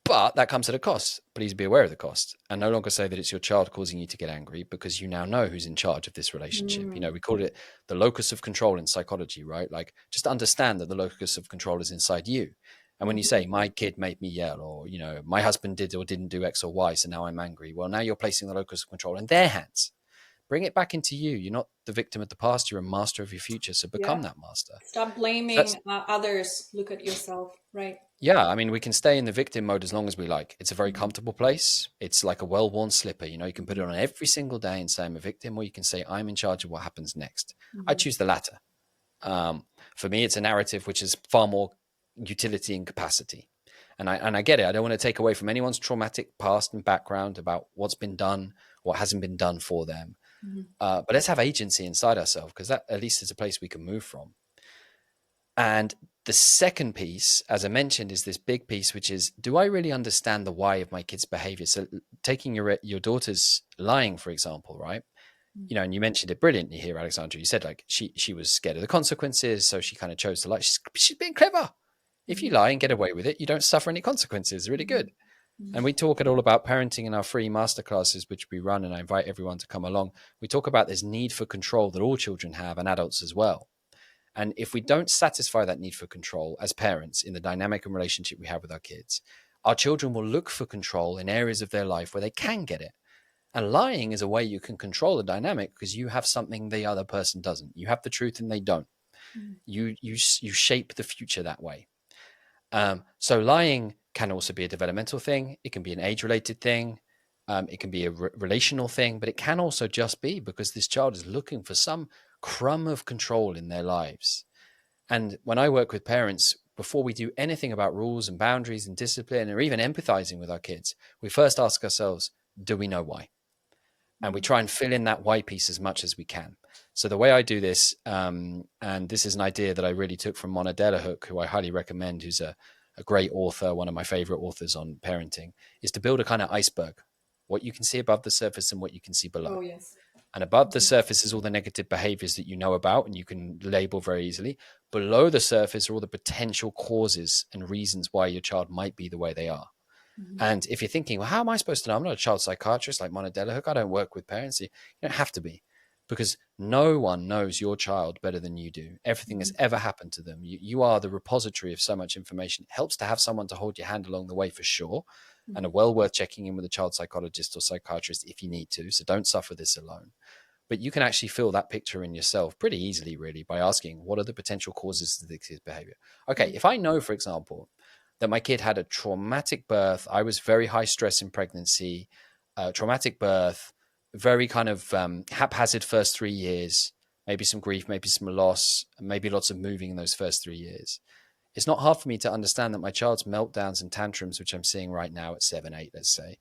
But that comes at a cost. Please be aware of the cost and no longer say that it's your child causing you to get angry, because you now know who's in charge of this relationship. We call it the locus of control in psychology, right? Like, just understand that the locus of control is inside you. And when you say, my kid made me yell, or, my husband did or didn't do X or Y, so now I'm angry. Well, now you're placing the locus of control in their hands. Bring it back into you. You're not the victim of the past. You're a master of your future. So become that master. Stop blaming others. Look at yourself, right? Yeah, I mean, we can stay in the victim mode as long as we like. It's a very comfortable place. It's like a well-worn slipper. You can put it on every single day and say I'm a victim, or you can say I'm in charge of what happens next. I choose the latter. For me, it's a narrative which is far more utility and capacity. And I get it. I don't want to take away from anyone's traumatic past and background about what's been done, what hasn't been done for them. But let's have agency inside ourselves, because that at least is a place we can move from. And the second piece, as I mentioned, is this big piece, which is, do I really understand the why of my kid's behavior? So taking your daughter's lying, for example, right? And you mentioned it brilliantly here, Aleksandra. You said, like, she was scared of the consequences, so she kind of chose to lie. She's being clever. If you lie and get away with it, you don't suffer any consequences. Really good. And we talk all about parenting in our free masterclasses, which we run, and I invite everyone to come along. We talk about this need for control that all children have, and adults as well. And if we don't satisfy that need for control as parents in the dynamic and relationship we have with our kids, our children will look for control in areas of their life where they can get it. And lying is a way you can control the dynamic, because you have something the other person doesn't. You have the truth and they don't. You shape the future that way. So lying can also be a developmental thing. It can be an age-related thing. It can be a relational thing, but it can also just be because this child is looking for some crumb of control in their lives. And when I work with parents, before we do anything about rules and boundaries and discipline, or even empathizing with our kids, we first ask ourselves, do we know why? And we try and fill in that why piece as much as we can. So the way I do this, and this is an idea that I really took from Mona Delahooke, who I highly recommend, who's a great author, one of my favorite authors on parenting, is to build a kind of iceberg. What you can see above the surface and what you can see below. Oh, yes. And above the surface is all the negative behaviors that you know about and you can label very easily. Below the surface are all the potential causes and reasons why your child might be the way they are. And if you're thinking, well, how am I supposed to know? I'm not a child psychiatrist like Mona Delahooke. I don't work with parents. You don't have to be, because no one knows your child better than you do. Everything that's ever happened to them. You are the repository of so much information. It helps to have someone to hold your hand along the way, for sure. And a well worth checking in with a child psychologist or psychiatrist if you need to. So don't suffer this alone. But you can actually fill that picture in yourself pretty easily, really, by asking, what are the potential causes of this behavior? Okay, if I know, for example, that my kid had a traumatic birth, I was very high stress in pregnancy, traumatic birth, very kind of haphazard first 3 years, maybe some grief, maybe some loss, maybe lots of moving in those first 3 years. It's not hard for me to understand that my child's meltdowns and tantrums, which I'm seeing right now at 7, 8, let's say,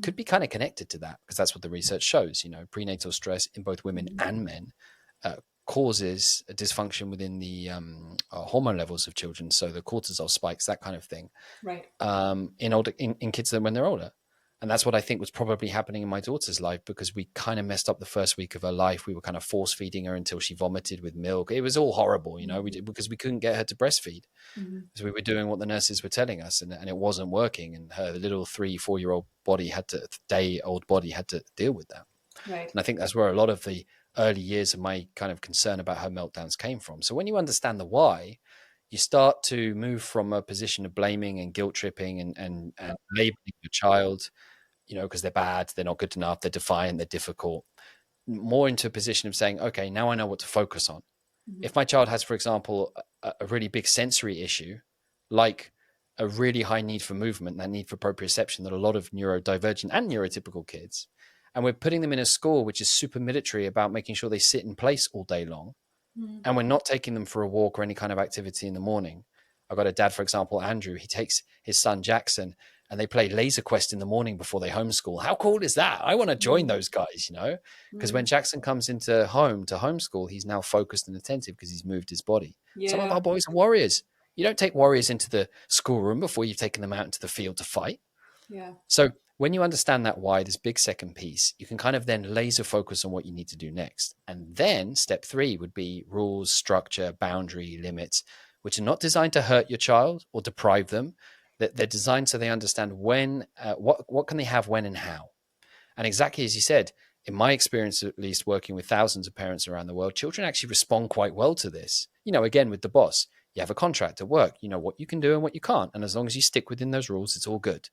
could be kind of connected to that, because that's what the research shows. Prenatal stress in both women and men causes a dysfunction within the hormone levels of children. So the cortisol spikes, that kind of thing, right? In kids when they're older. And that's what I think was probably happening in my daughter's life, because we kind of messed up the first week of her life. We were kind of force feeding her until she vomited with milk. It was all horrible, because we couldn't get her to breastfeed. So we were doing what the nurses were telling us, and it wasn't working. And her little 3-4-year-old body day-old body had to deal with that. Right. And I think that's where a lot of the early years of my kind of concern about her meltdowns came from. So when you understand the why, you start to move from a position of blaming and guilt tripping and labeling your child, because they're bad, they're not good enough, they're defiant, they're difficult, more into a position of saying, okay, now I know what to focus on. Mm-hmm. If my child has, for example, a really big sensory issue, like a really high need for movement, that need for proprioception that a lot of neurodivergent and neurotypical kids, and we're putting them in a school which is super military about making sure they sit in place all day long, Mm-hmm. and we're not taking them for a walk or any kind of activity in the morning. I've got a dad, for example, Andrew, he takes his son Jackson and they play Laser Quest in the morning before they homeschool. How cool is that? I want to join those guys, because when Jackson comes into home to homeschool, he's now focused and attentive because he's moved his body. Some of Yeah. our boys are warriors. You don't take warriors into the schoolroom before you've taken them out into the field to fight. Yeah. So when you understand that why, this big second piece, you can kind of then laser focus on what you need to do next. And then step 3 would be rules, structure, boundary, limits, which are not designed to hurt your child or deprive them. That they're designed so they understand when, what can they have, when, and how. And exactly as you said, in my experience, at least working with thousands of parents around the world, children actually respond quite well to this. Again, with the boss, you have a contract at work, you know what you can do and what you can't. And as long as you stick within those rules, it's all good.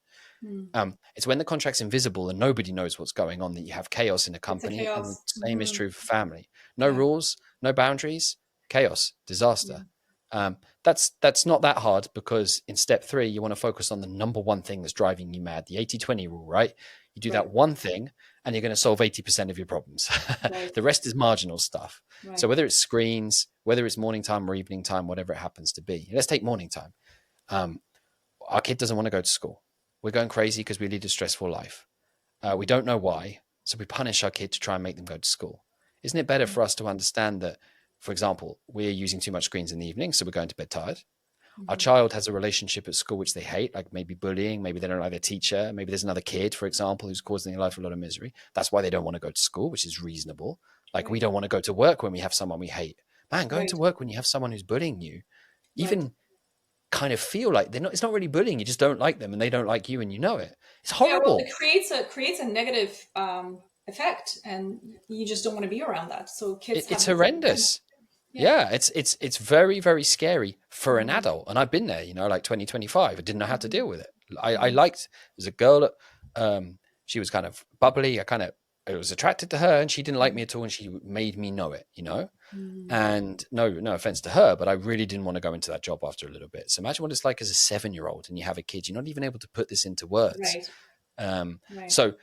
It's when the contract's invisible and nobody knows what's going on that you have chaos in a It's a company. And the chaos. same is Mm-hmm. true for family. No Yeah. rules, no boundaries, chaos, disaster. Yeah. That's not that hard, because in step 3, you want to focus on the number one thing that's driving you mad, the 80-20 rule, right? You do that one thing and you're going to solve 80% of your problems. Right. The rest is marginal stuff. Right. So whether it's screens, whether it's morning time or evening time, whatever it happens to be, let's take morning time. Our kid doesn't want to go to school. We're going crazy because we lead a stressful life. We don't know why. So we punish our kid to try and make them go to school. Isn't it better for us to understand that, for example, we're using too much screens in the evening, so we're going to bed tired. Our child has a relationship at school which they hate, like maybe bullying, maybe they don't like their teacher, maybe there's another kid, for example, who's causing their life a lot of misery. That's why they don't want to go to school, which is reasonable. Like we don't want to go to work when we have someone we hate. Man, going to work when you have someone who's bullying you, even kind of feel like they're not, it's not really bullying, you just don't like them and they don't like you and you know it. It's horrible. Yeah, well, it creates a negative effect, and you just don't want to be around that. So kids It's horrendous. Yeah, it's very, very scary for an adult. And I've been there, like 2025. I didn't know how to deal with it. I liked, there's a girl, she was kind of bubbly. I was attracted to her and she didn't like me at all. And she made me know it, and no offense to her, but I really didn't want to go into that job after a little bit. So imagine what it's like as a 7-year-old and you have a kid, you're not even able to put this into words. So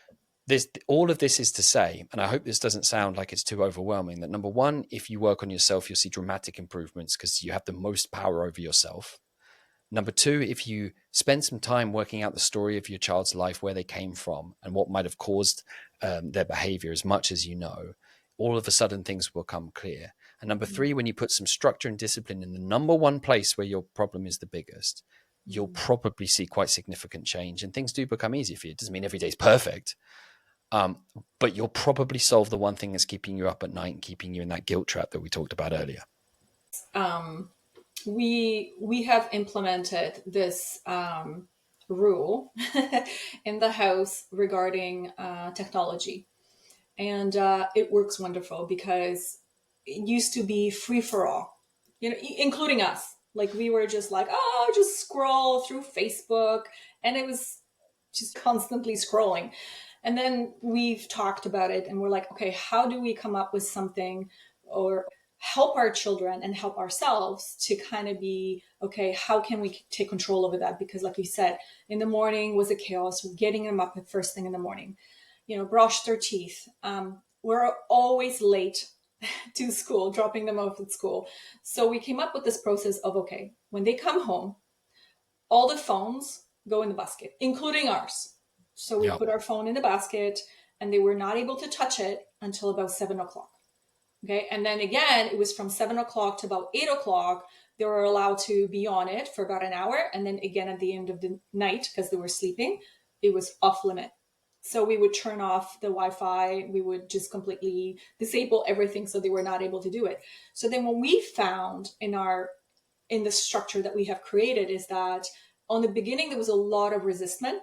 all of this is to say, and I hope this doesn't sound like it's too overwhelming, that number one, if you work on yourself, you'll see dramatic improvements because you have the most power over yourself. Number two, if you spend some time working out the story of your child's life, where they came from and what might have caused their behavior, as much as you know, all of a sudden things will come clear. And number three, when you put some structure and discipline in the number one place where your problem is the biggest, you'll probably see quite significant change and things do become easier for you. It doesn't mean every day is perfect. But you'll probably solve the one thing that's keeping you up at night and keeping you in that guilt trap that we talked about earlier. We have implemented this rule in the house regarding technology, and it works wonderful because it used to be free for all, including us. Like we were just like, oh, just scroll through Facebook, and it was just constantly scrolling. And then we've talked about it and we're like, okay, how do we come up with something or help our children and help ourselves to kind of be, okay, how can we take control over that? Because like you said, in the morning was a chaos, getting them up at first thing in the morning, brush their teeth. We're always late to school, dropping them off at school. So we came up with this process of, okay, when they come home, all the phones go in the basket, including ours. So we put our phone in the basket and they were not able to touch it until about 7 o'clock. Okay. And then again, it was from 7 o'clock to about 8 o'clock. They were allowed to be on it for about an hour. And then again, at the end of the night, because they were sleeping, it was off limit. So we would turn off the Wi-Fi. We would just completely disable everything. So they were not able to do it. So then what we found in the structure that we have created is that on the beginning, there was a lot of resistment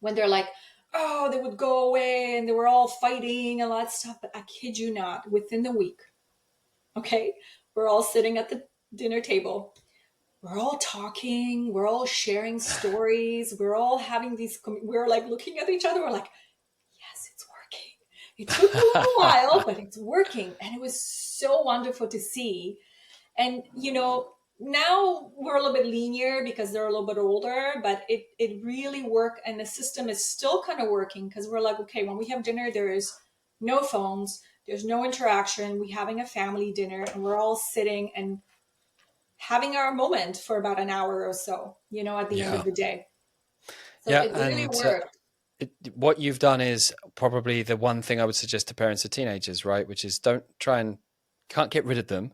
when they're like, oh, they would go away and they were all fighting and all that stuff. But I kid you not, within the week, okay, we're all sitting at the dinner table. We're all talking. We're all sharing stories. We're all having these, we're like looking at each other. We're like, yes, it's working. It took a little while, but it's working. And it was so wonderful to see. And, now we're a little bit linear because they're a little bit older, but it really worked. And the system is still kind of working because we're like, okay, when we have dinner, there is no phones, there's no interaction. We're having a family dinner and we're all sitting and having our moment for about an hour or so, at the end of Yeah. the day. So Yeah. it really And worked. what you've done is probably the one thing I would suggest to parents of teenagers, right? Which is don't try and can't get rid of them,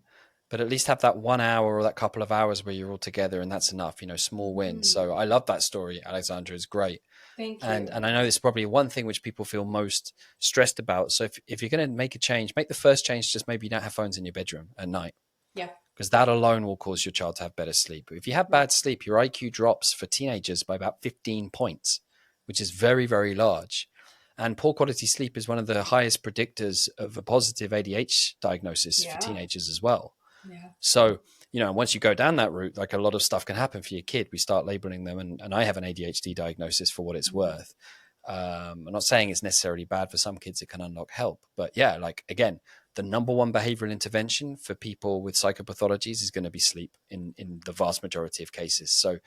but at least have that 1 hour or that couple of hours where you're all together, and that's enough. Small wins. Mm, So I love that story, Aleksandra. Is great. thank And you. I know it's probably one thing which people feel most stressed about. So if you're going to make a change, make the first change just maybe you don't have phones in your bedroom at night, Yeah. because that alone will cause your child to have better sleep. If you have Yeah. bad sleep, your IQ drops for teenagers by about 15 points, which is very, very large. And poor quality sleep is one of the highest predictors of a positive ADHD diagnosis for Yeah. teenagers as well. Yeah. So, once you go down that route, like a lot of stuff can happen for your kid. We start labeling them, and I have an ADHD diagnosis for what it's worth. I'm not saying it's necessarily bad for some kids. It can unlock help. But yeah, like again, the number one behavioral intervention for people with psychopathologies is going to be sleep in the vast majority of cases. So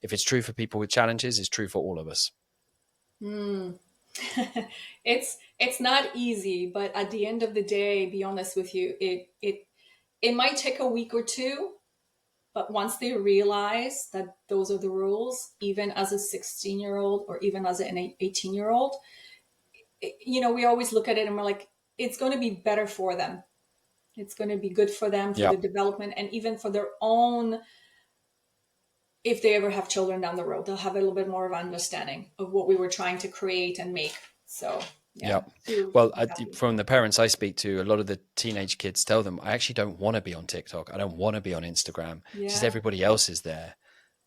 if it's true for people with challenges, it's true for all of us. Mm. It's not easy, but at the end of the day, be honest with you, it might take a week or two, but once they realize that those are the rules, even as a 16-year-old or even as an 18-year-old, we always look at it and we're like, it's going to be better for them. It's going to be good for them for Yeah. the development and even for their own. If they ever have children down the road, they'll have a little bit more of understanding of what we were trying to create and make. So Yeah. yeah, too Well, happy. from the parents I speak to, a lot of the teenage kids tell them, I actually don't want to be on TikTok. I don't want to be on Instagram. It's just Yeah. everybody else is there.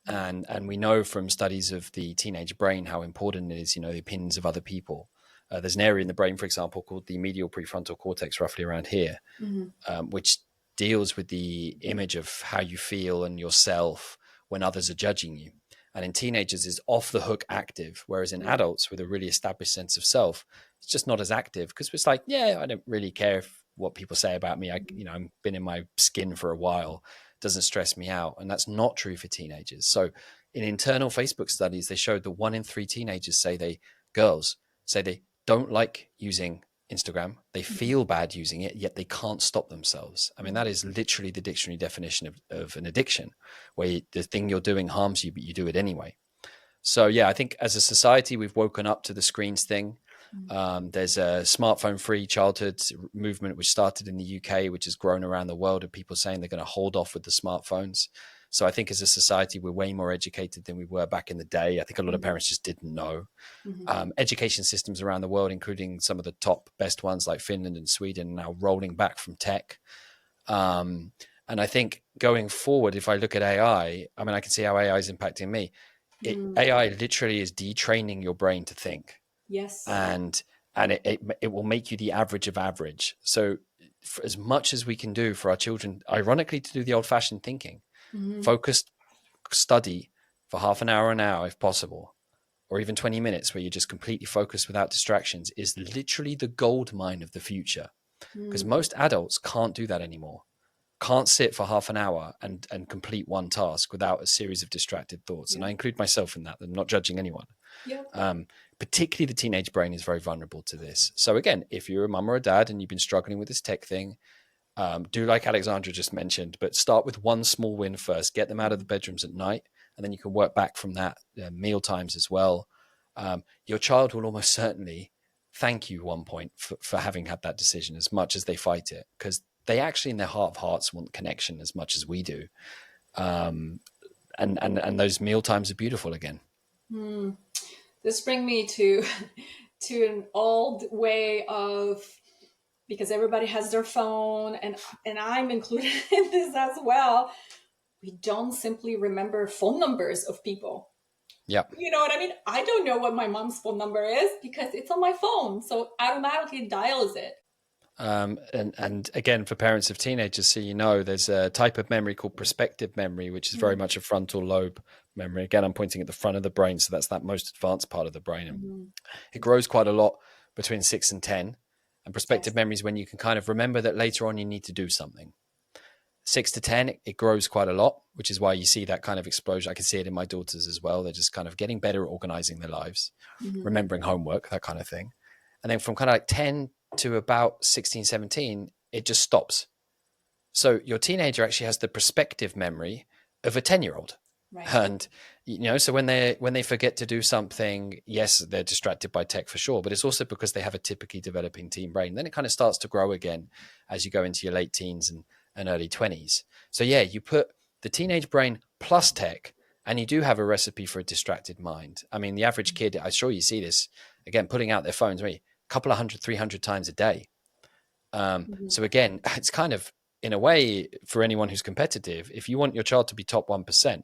Yeah. And we know from studies of the teenage brain how important it is, the opinions of other people. There's an area in the brain, for example, called the medial prefrontal cortex, roughly around here, Mm-hmm. which deals with the image of how you feel and yourself when others are judging you. And in teenagers is off the hook active, whereas in Yeah. adults with a really established sense of self, it's just not as active because it's like, yeah, I don't really care what people say about me. I've been in my skin for a while. It doesn't stress me out. And that's not true for teenagers. So in internal Facebook studies, they showed that 1 in 3 teenagers girls say they don't like using Instagram. They feel bad using it, yet they can't stop themselves. I mean, that is literally the dictionary definition of an addiction, where the thing you're doing harms you, but you do it anyway. So, yeah, I think as a society, we've woken up to the screens thing. There's a smartphone-free childhood movement which started in the UK, which has grown around the world of people saying they're going to hold off with the smartphones. So I think as a society, we're way more educated than we were back in the day. I think a lot of parents just didn't know. Mm-hmm. Education systems around the world, including some of the top best ones like Finland and Sweden, now rolling back from tech. And I think going forward, if I look at AI, I mean, I can see how AI is impacting me. AI literally is detraining your brain to think, Yes. and it will make you the average of average. So for as much as we can do for our children, ironically, to do the old-fashioned thinking, Mm-hmm. focused study for half an hour if possible, or even 20 minutes where you're just completely focused without distractions, is literally the gold mine of the future. Because Mm-hmm. most adults can't do that anymore. Can't sit for half an hour and complete one task without a series of distracted thoughts. And Yeah. I include myself in that. I'm not judging anyone. Yeah. Particularly the teenage brain is very vulnerable to this. So again, if you're a mum or a dad and you've been struggling with this tech thing, do like Aleksandra just mentioned, but start with one small win first. Get them out of the bedrooms at night, and then you can work back from that. Meal times as well. Your child will almost certainly thank you one point for having had that decision as much as they fight it, because they actually in their heart of hearts want connection as much as we do. And those meal times are beautiful again. Mm. This brings me to to an old way of, because everybody has their phone and I'm included in this as well. We don't simply remember phone numbers of people. Yeah. You know what I mean? I don't know what my mom's phone number is because it's on my phone. So automatically dials it. And again, for parents of teenagers, so you know, there's a type of memory called prospective memory, which is very much a frontal lobe memory. Again, I'm pointing at the front of the brain, so that's that most advanced part of the brain. And Mm-hmm. it grows quite a lot between 6 and 10. And prospective Yes. memory is when you can kind of remember that later on you need to do something. 6 to 10, it grows quite a lot, which is why you see that kind of explosion. I can see it in my daughters as well. They're just kind of getting better at organizing their lives, remembering homework, that kind of thing. And then from kind of like 10 to about 16, 17, it just stops. So your teenager actually has the prospective memory of a 10-year-old. Right. And, you know, so when they forget to do something, yes, they're distracted by tech for sure, but it's also because they have a typically developing teen brain. Then it kind of starts to grow again as you go into your late teens and early 20s. So yeah, you put the teenage brain plus tech, and you do have a recipe for a distracted mind. I mean, the average kid, I'm sure you see this, again, pulling out their phones, a couple of 100, 300 times a day. So again, it's kind of, in a way, for anyone who's competitive, if you want your child to be top 1%,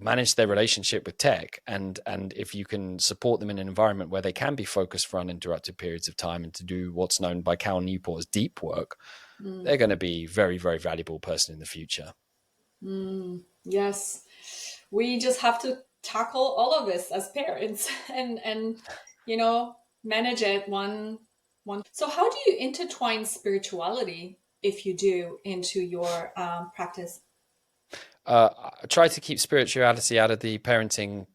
manage their relationship with tech, and if you can support them in an environment where they can be focused for uninterrupted periods of time and to do what's known by Cal Newport as deep work, they're going to be very, very valuable person in the future. Yes. We just have to tackle all of this as parents and you know, manage it one. So how do you intertwine spirituality, if you do, into your practice? I try to keep spirituality out of the parenting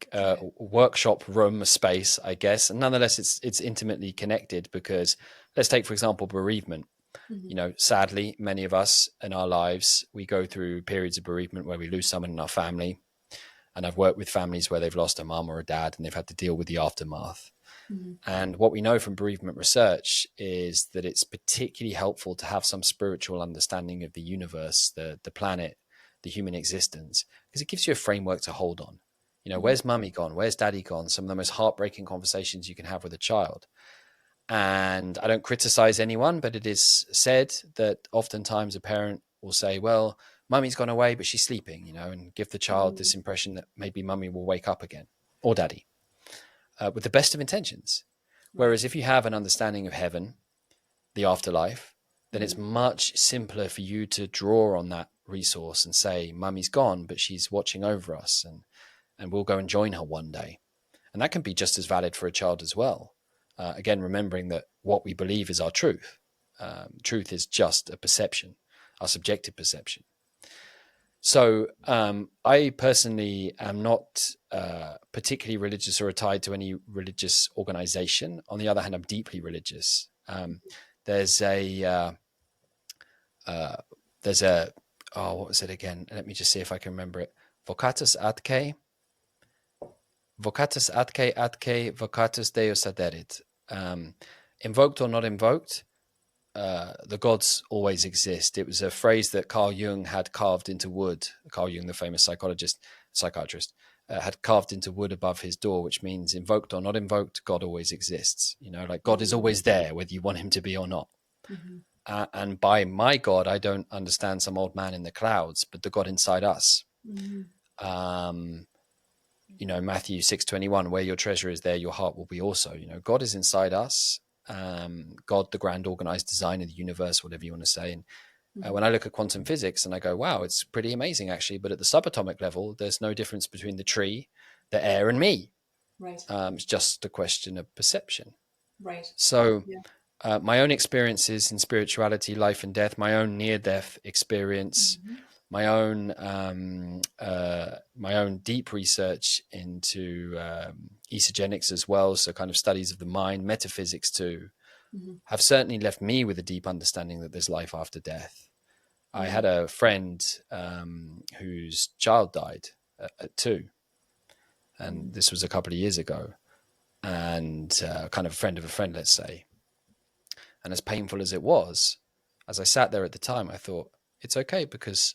workshop room space, I guess. And nonetheless, it's intimately connected, because let's take, for example, bereavement. You know, sadly, many of us in our lives, we go through periods of bereavement where we lose someone in our family. And I've worked with families where they've lost a mum or a dad and they've had to deal with the aftermath. And what we know from bereavement research is that it's particularly helpful to have some spiritual understanding of the universe, the planet, the human existence, because it gives you a framework to hold on. You know, where's mummy gone? Where's daddy gone? Some of the most heartbreaking conversations you can have with a child. And I don't criticize anyone, but it is said that oftentimes a parent will say, well, mummy's gone away, but she's sleeping, you know, and give the child this impression that maybe mummy will wake up again, or daddy, with the best of intentions. Whereas if you have an understanding of heaven, the afterlife, then it's much simpler for you to draw on that resource and say, mummy's gone, but she's watching over us, and we'll go and join her one day. And that can be just as valid for a child as well. Again, remembering that what we believe is our truth. Truth is just a perception, our subjective perception. So I personally am not particularly religious or tied to any religious organization. On the other hand, I'm deeply religious. There's a what was it again? Let me just see if I can remember it. Vocatus atque, vocatus Deus aderit. Invoked or not invoked, the gods always exist. It was a phrase that Carl Jung had carved into wood. Carl Jung, the famous psychiatrist, had carved into wood above his door, which means invoked or not invoked, God always exists. You know, like God is always there, whether you want him to be or not. And by my God, I don't understand some old man in the clouds, but the God inside us. You know, Matthew 6:21, where your treasure is, there your heart will be also. You know, God is inside us. God, the grand organized designer of the universe, whatever you want to say. And when I look at quantum physics and I go, wow, it's pretty amazing actually. But at the subatomic level, there's no difference between the tree, the air, and me. Right. It's just a question of perception. Right. So my own experiences in spirituality, life and death, my own near-death experience, my own deep research into esogenics as well, so kind of studies of the mind, metaphysics too, have certainly left me with a deep understanding that there's life after death. I had a friend whose child died at 2, and this was a couple of years ago, and kind of a friend of a friend, let's say. And as painful as it was, as I sat there at the time, I thought, it's okay, because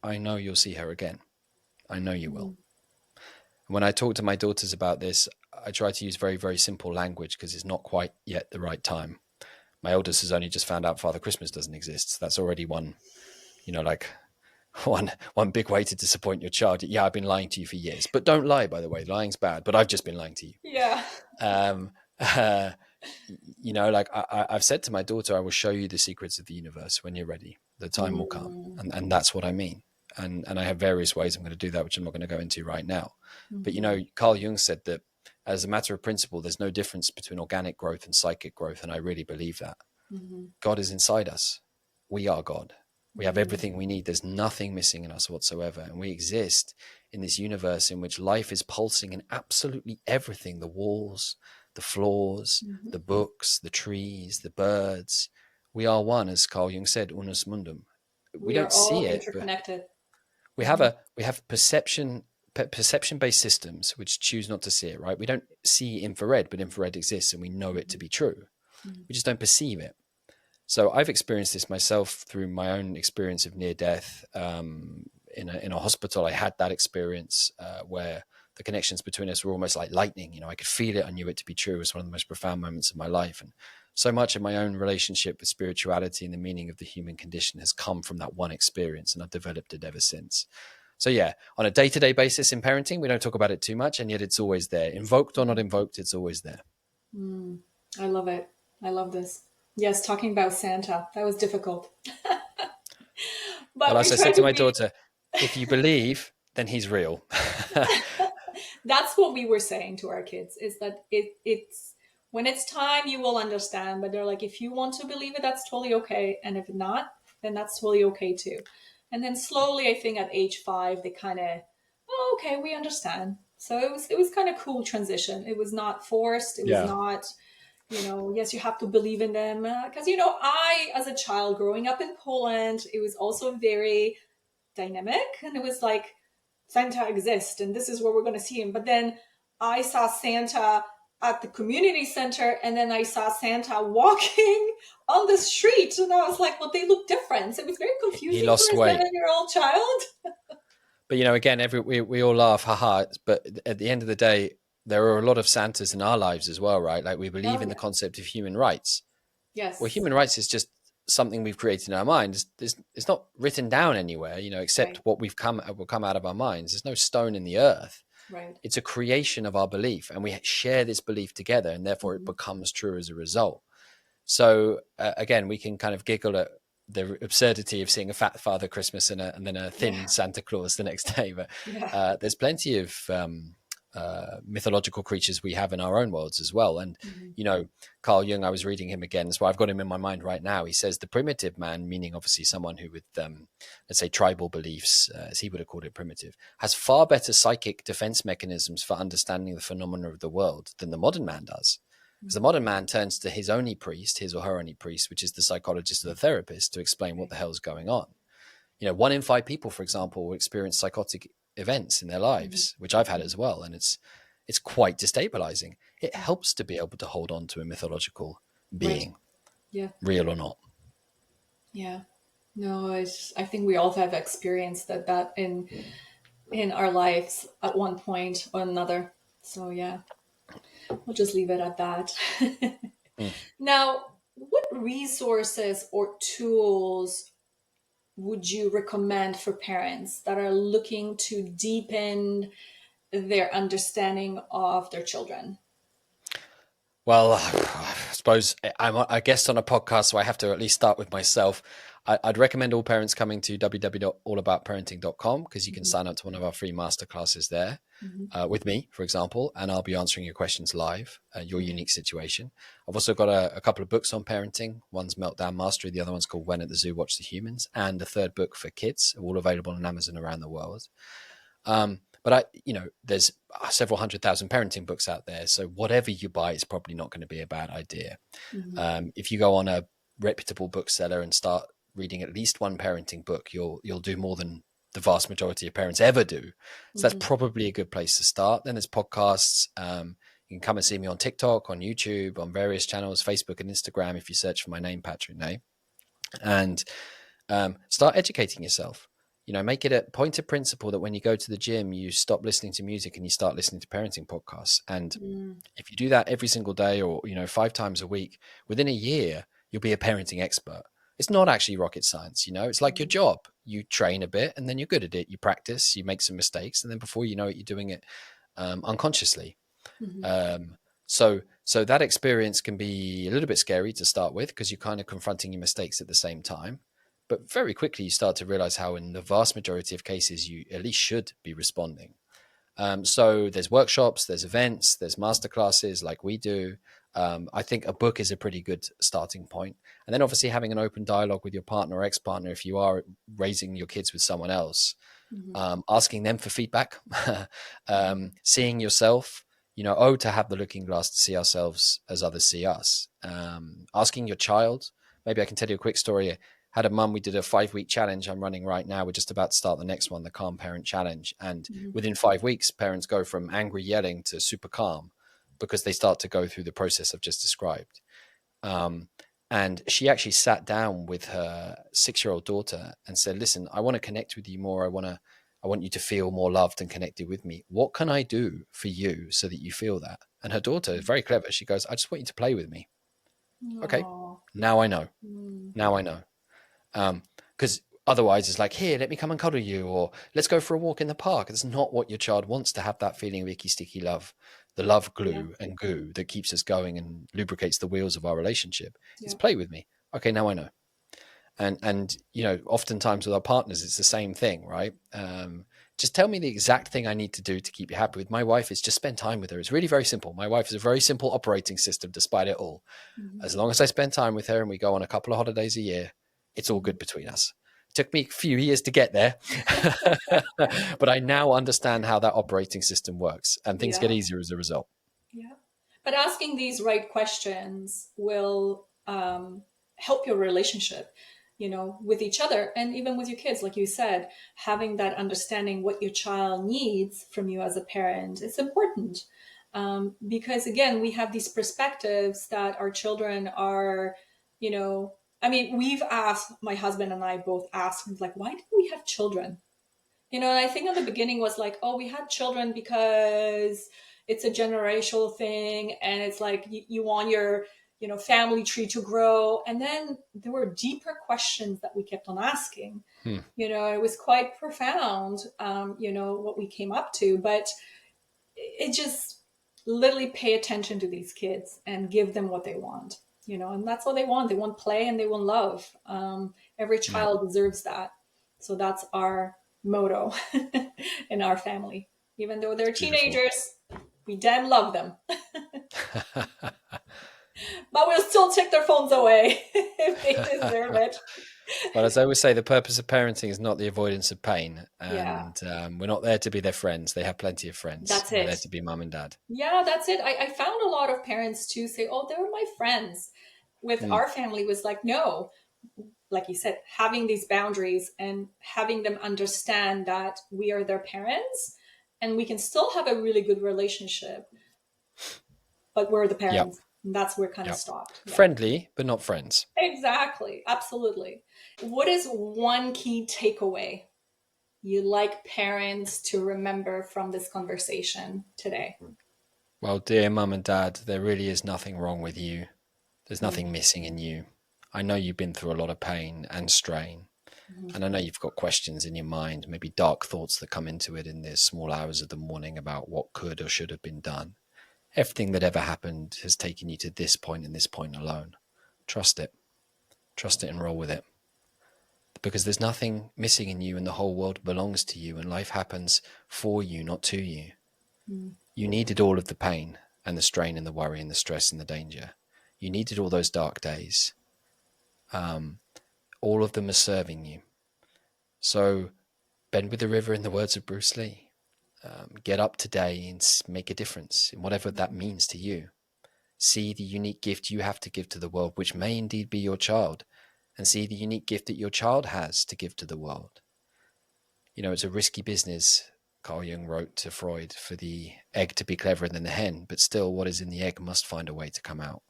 I know you'll see her again. I know you will. And when I talk to my daughters about this, I try to use very, very simple language, because it's not quite yet the right time. My oldest has only just found out Father Christmas doesn't exist. So that's already one, you know, like one big way to disappoint your child. Yeah, I've been lying to you for years, but don't lie, by the way. Lying's bad, but I've just been lying to you. Yeah. Um, uh, like I've said to my daughter, I will show you the secrets of the universe when you're ready. The time will come. And that's what I mean. And I have various ways I'm going to do that, which I'm not going to go into right now. But, Carl Jung said that as a matter of principle, there's no difference between organic growth and psychic growth. And I really believe that. God is inside us. We are God. We have everything we need. There's nothing missing in us whatsoever. And we exist in this universe in which life is pulsing in absolutely everything: the walls, the floors, the books, the trees, the birds. We are one, as Carl Jung said, unus mundum. We don't see it, interconnected. But we have perception-based systems which choose not to see it, right? We don't see infrared, but infrared exists and we know it to be true. We just don't perceive it. So I've experienced this myself through my own experience of near death. In a hospital, I had that experience where the connections between us were almost like lightning. I could feel it. I knew it to be true. It was one of the most profound moments of my life. And so much of my own relationship with spirituality and the meaning of the human condition has come from that one experience. And I've developed it ever since. So yeah, on a day-to-day basis in parenting, we don't talk about it too much, and yet it's always there. Invoked or not invoked, it's always there. I love it. I love this. Yes, talking about Santa, that was difficult. But as I said to my daughter, if you believe, then he's real. That's what we were saying to our kids, is that it's when it's time, you will understand. But they're like, if you want to believe it, that's totally okay. And if not, then that's totally okay too. And then slowly, I think at age 5, they kind of, okay, we understand. So it was kind of cool transition. It was not forced. It was not, yes, you have to believe in them. Because, I, as a child growing up in Poland, it was also very dynamic. And it was like, Santa exists and this is where we're going to see him. But then I saw Santa at the community center, and then I saw Santa walking on the street, and I was like, well, they look different. So it was very confusing for a 7-year-old child. But again, we all laugh, haha. But at the end of the day, there are a lot of Santas in our lives as well, right? Like we believe in the concept of human rights. Yes. Well, human rights is just something we've created in our minds. It's not written down anywhere, except what will come out of our minds. There's no stone in the earth. Right. It's a creation of our belief, and we share this belief together, and therefore it becomes true as a result. So again, we can kind of giggle at the absurdity of seeing a fat Father Christmas and then a thin Santa Claus the next day. But there's plenty of mythological creatures we have in our own worlds as well. And, Carl Jung, I was reading him again. That's why I've got him in my mind right now. He says the primitive man, meaning obviously someone who with, let's say, tribal beliefs, as he would have called it primitive, has far better psychic defense mechanisms for understanding the phenomena of the world than the modern man does. Because the modern man turns to his only priest, his or her only priest, which is the psychologist or the therapist, to explain what the hell's going on. 1 in 5 people, for example, will experience psychotic events in their lives, which I've had as well. And it's quite destabilizing. It helps to be able to hold on to a mythological being, real or not. Yeah. No, I think we all have experienced that in our lives at one point or another. So yeah, we'll just leave it at that. Now, what resources or tools would you recommend for parents that are looking to deepen their understanding of their children? Well, I suppose I'm a guest on a podcast, so I have to at least start with myself. I'd recommend all parents coming to www.allaboutparenting.com, because you can sign up to one of our free masterclasses there with me, for example, and I'll be answering your questions live, your unique situation. I've also got a couple of books on parenting. One's Meltdown Mastery, the other one's called When at the Zoo, Watch the Humans, and a third book for kids, all available on Amazon around the world. But there's several 100,000 parenting books out there. So whatever you buy is probably not going to be a bad idea. If you go on a reputable bookseller and start reading at least one parenting book, you'll do more than the vast majority of parents ever do. So that's probably a good place to start. Then there's podcasts. You can come and see me on TikTok, on YouTube, on various channels, Facebook and Instagram, if you search for my name, Patrick Ney, and start educating yourself. Make it a point of principle that when you go to the gym, you stop listening to music and you start listening to parenting podcasts. And if you do that every single day or, 5 times a week, within a year, you'll be a parenting expert. It's not actually rocket science, you know. It's like your job. You train a bit and then you're good at it. You practice, you make some mistakes, and then before you know it, you're doing it unconsciously. Mm-hmm. So that experience can be a little bit scary to start with because you're kind of confronting your mistakes at the same time. But very quickly, you start to realize how, in the vast majority of cases, you at least should be responding. So there's workshops, there's events, there's masterclasses like we do. I think a book is a pretty good starting point. And then obviously having an open dialogue with your partner or ex-partner if you are raising your kids with someone else, Mm-hmm. asking them for feedback, seeing yourself, to have the looking glass to see ourselves as others see us. Asking your child, maybe I can tell you a quick story. I had a mum, we did a 5-week challenge I'm running right now. We're just about to start the next one, the Calm Parent Challenge. And Mm-hmm. within 5 weeks, parents go from angry yelling to super calm because they start to go through the process I've just described. And she actually sat down with her 6-year-old daughter and said, listen, I want to connect with you more. I want you to feel more loved and connected with me. What can I do for you so that you feel that? And her daughter is very clever. She goes, I just want you to play with me. Okay, Oh. now I know. Mm. Now I know. Because otherwise it's like, here, let me come and cuddle you, or let's go for a walk in the park. It's not what your child wants, to have that feeling of icky, sticky love, the love Yeah. glue and goo that keeps us going and lubricates the wheels of our relationship. It's Yeah. play with me. Okay, now I know. And oftentimes with our partners, it's the same thing, right? Just tell me the exact thing I need to do to keep you happy. With my wife, is just spend time with her. It's really very simple. My wife is a very simple operating system, despite it all. Mm-hmm. As long as I spend time with her and we go on a couple of holidays a year, it's all Mm-hmm. good between us. It took me a few years to get there, but I now understand how that operating system works, and things get Yeah. easier as a result. Yeah. But asking these right questions will help your relationship, with each other and even with your kids. Like you said, having that understanding what your child needs from you as a parent is important. Because again, we have these perspectives that our children are, I mean, we've asked, my husband and I both asked, like, why did we have children? And I think in the beginning was like, oh, we had children because it's a generational thing, and it's like you want your, family tree to grow. And then there were deeper questions that we kept on asking. Hmm. It was quite profound, what we came up to, but it just literally pay attention to these kids and give them what they want, and that's what they want. They want play and they want love. Every Yeah. child deserves that. So that's our motto in our family. Even though they're It's beautiful. teenagers, we damn love them. But we'll still take their phones away if they deserve it. Well, as I always say, the purpose of parenting is not the avoidance of pain, Yeah, and we're not there to be their friends. They have plenty of friends. that's We're there it. to be mum and dad. Yeah, that's it. I found a lot of parents too say, oh, they were my friends. With Hmm. our family was like, no, like you said, having these boundaries and having them understand that we are their parents and we can still have a really good relationship, but we're the Yep. parents. And that's where it kind of Yep. stopped. Yeah. Friendly, but not friends. Exactly. Absolutely. What is one key takeaway you'd like parents to remember from this conversation today? Well, dear mum and dad, there really is nothing wrong with you. There's Mm-hmm. nothing missing in you. I know you've been through a lot of pain and strain, and I know you've got questions in your mind, maybe dark thoughts that come into it in the small hours of the morning about what could or should have been done. Everything that ever happened has taken you to this point and this point alone. Trust it. Trust it and roll with it. Because there's nothing missing in you, and the whole world belongs to you, and life happens for you, not to you. Mm-hmm. You needed all of the pain and the strain and the worry and the stress and the danger. You needed all those dark days. All of them are serving you. So bend with the river, in the words of Bruce Lee. Get up today and make a difference in whatever that means to you. See the unique gift you have to give to the world, which may indeed be your child, and see the unique gift that your child has to give to the world. It's a risky business, Carl Jung wrote to Freud, for the egg to be cleverer than the hen, but still what is in the egg must find a way to come out.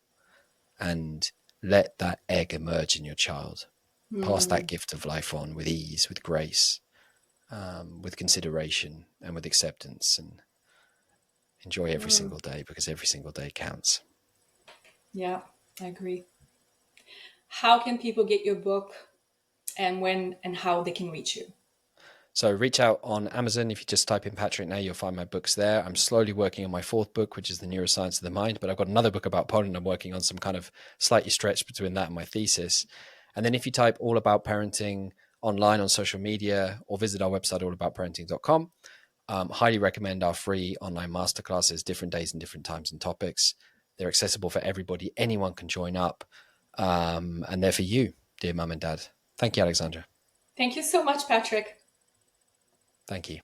And let that egg emerge in your child. Pass that gift of life on with ease, with grace, with consideration and with acceptance, and enjoy every single day, because every single day counts. Yeah, I agree. how can people get your book, and when and how they can reach you? So reach out on Amazon. If you just type in Patrick Ney, you'll find my books there. I'm slowly working on my fourth book, which is The Neuroscience of the Mind, but I've got another book about Poland. I'm working on some kind of slightly stretched between that and my thesis. And then if you type All About Parenting online on social media or visit our website, allaboutparenting.com, highly recommend our free online masterclasses, different days and different times and topics. They're accessible for everybody. Anyone can join up. And they're for you, dear mum and dad. Thank you, Aleksandra. Thank you so much, Patrick. Thank you.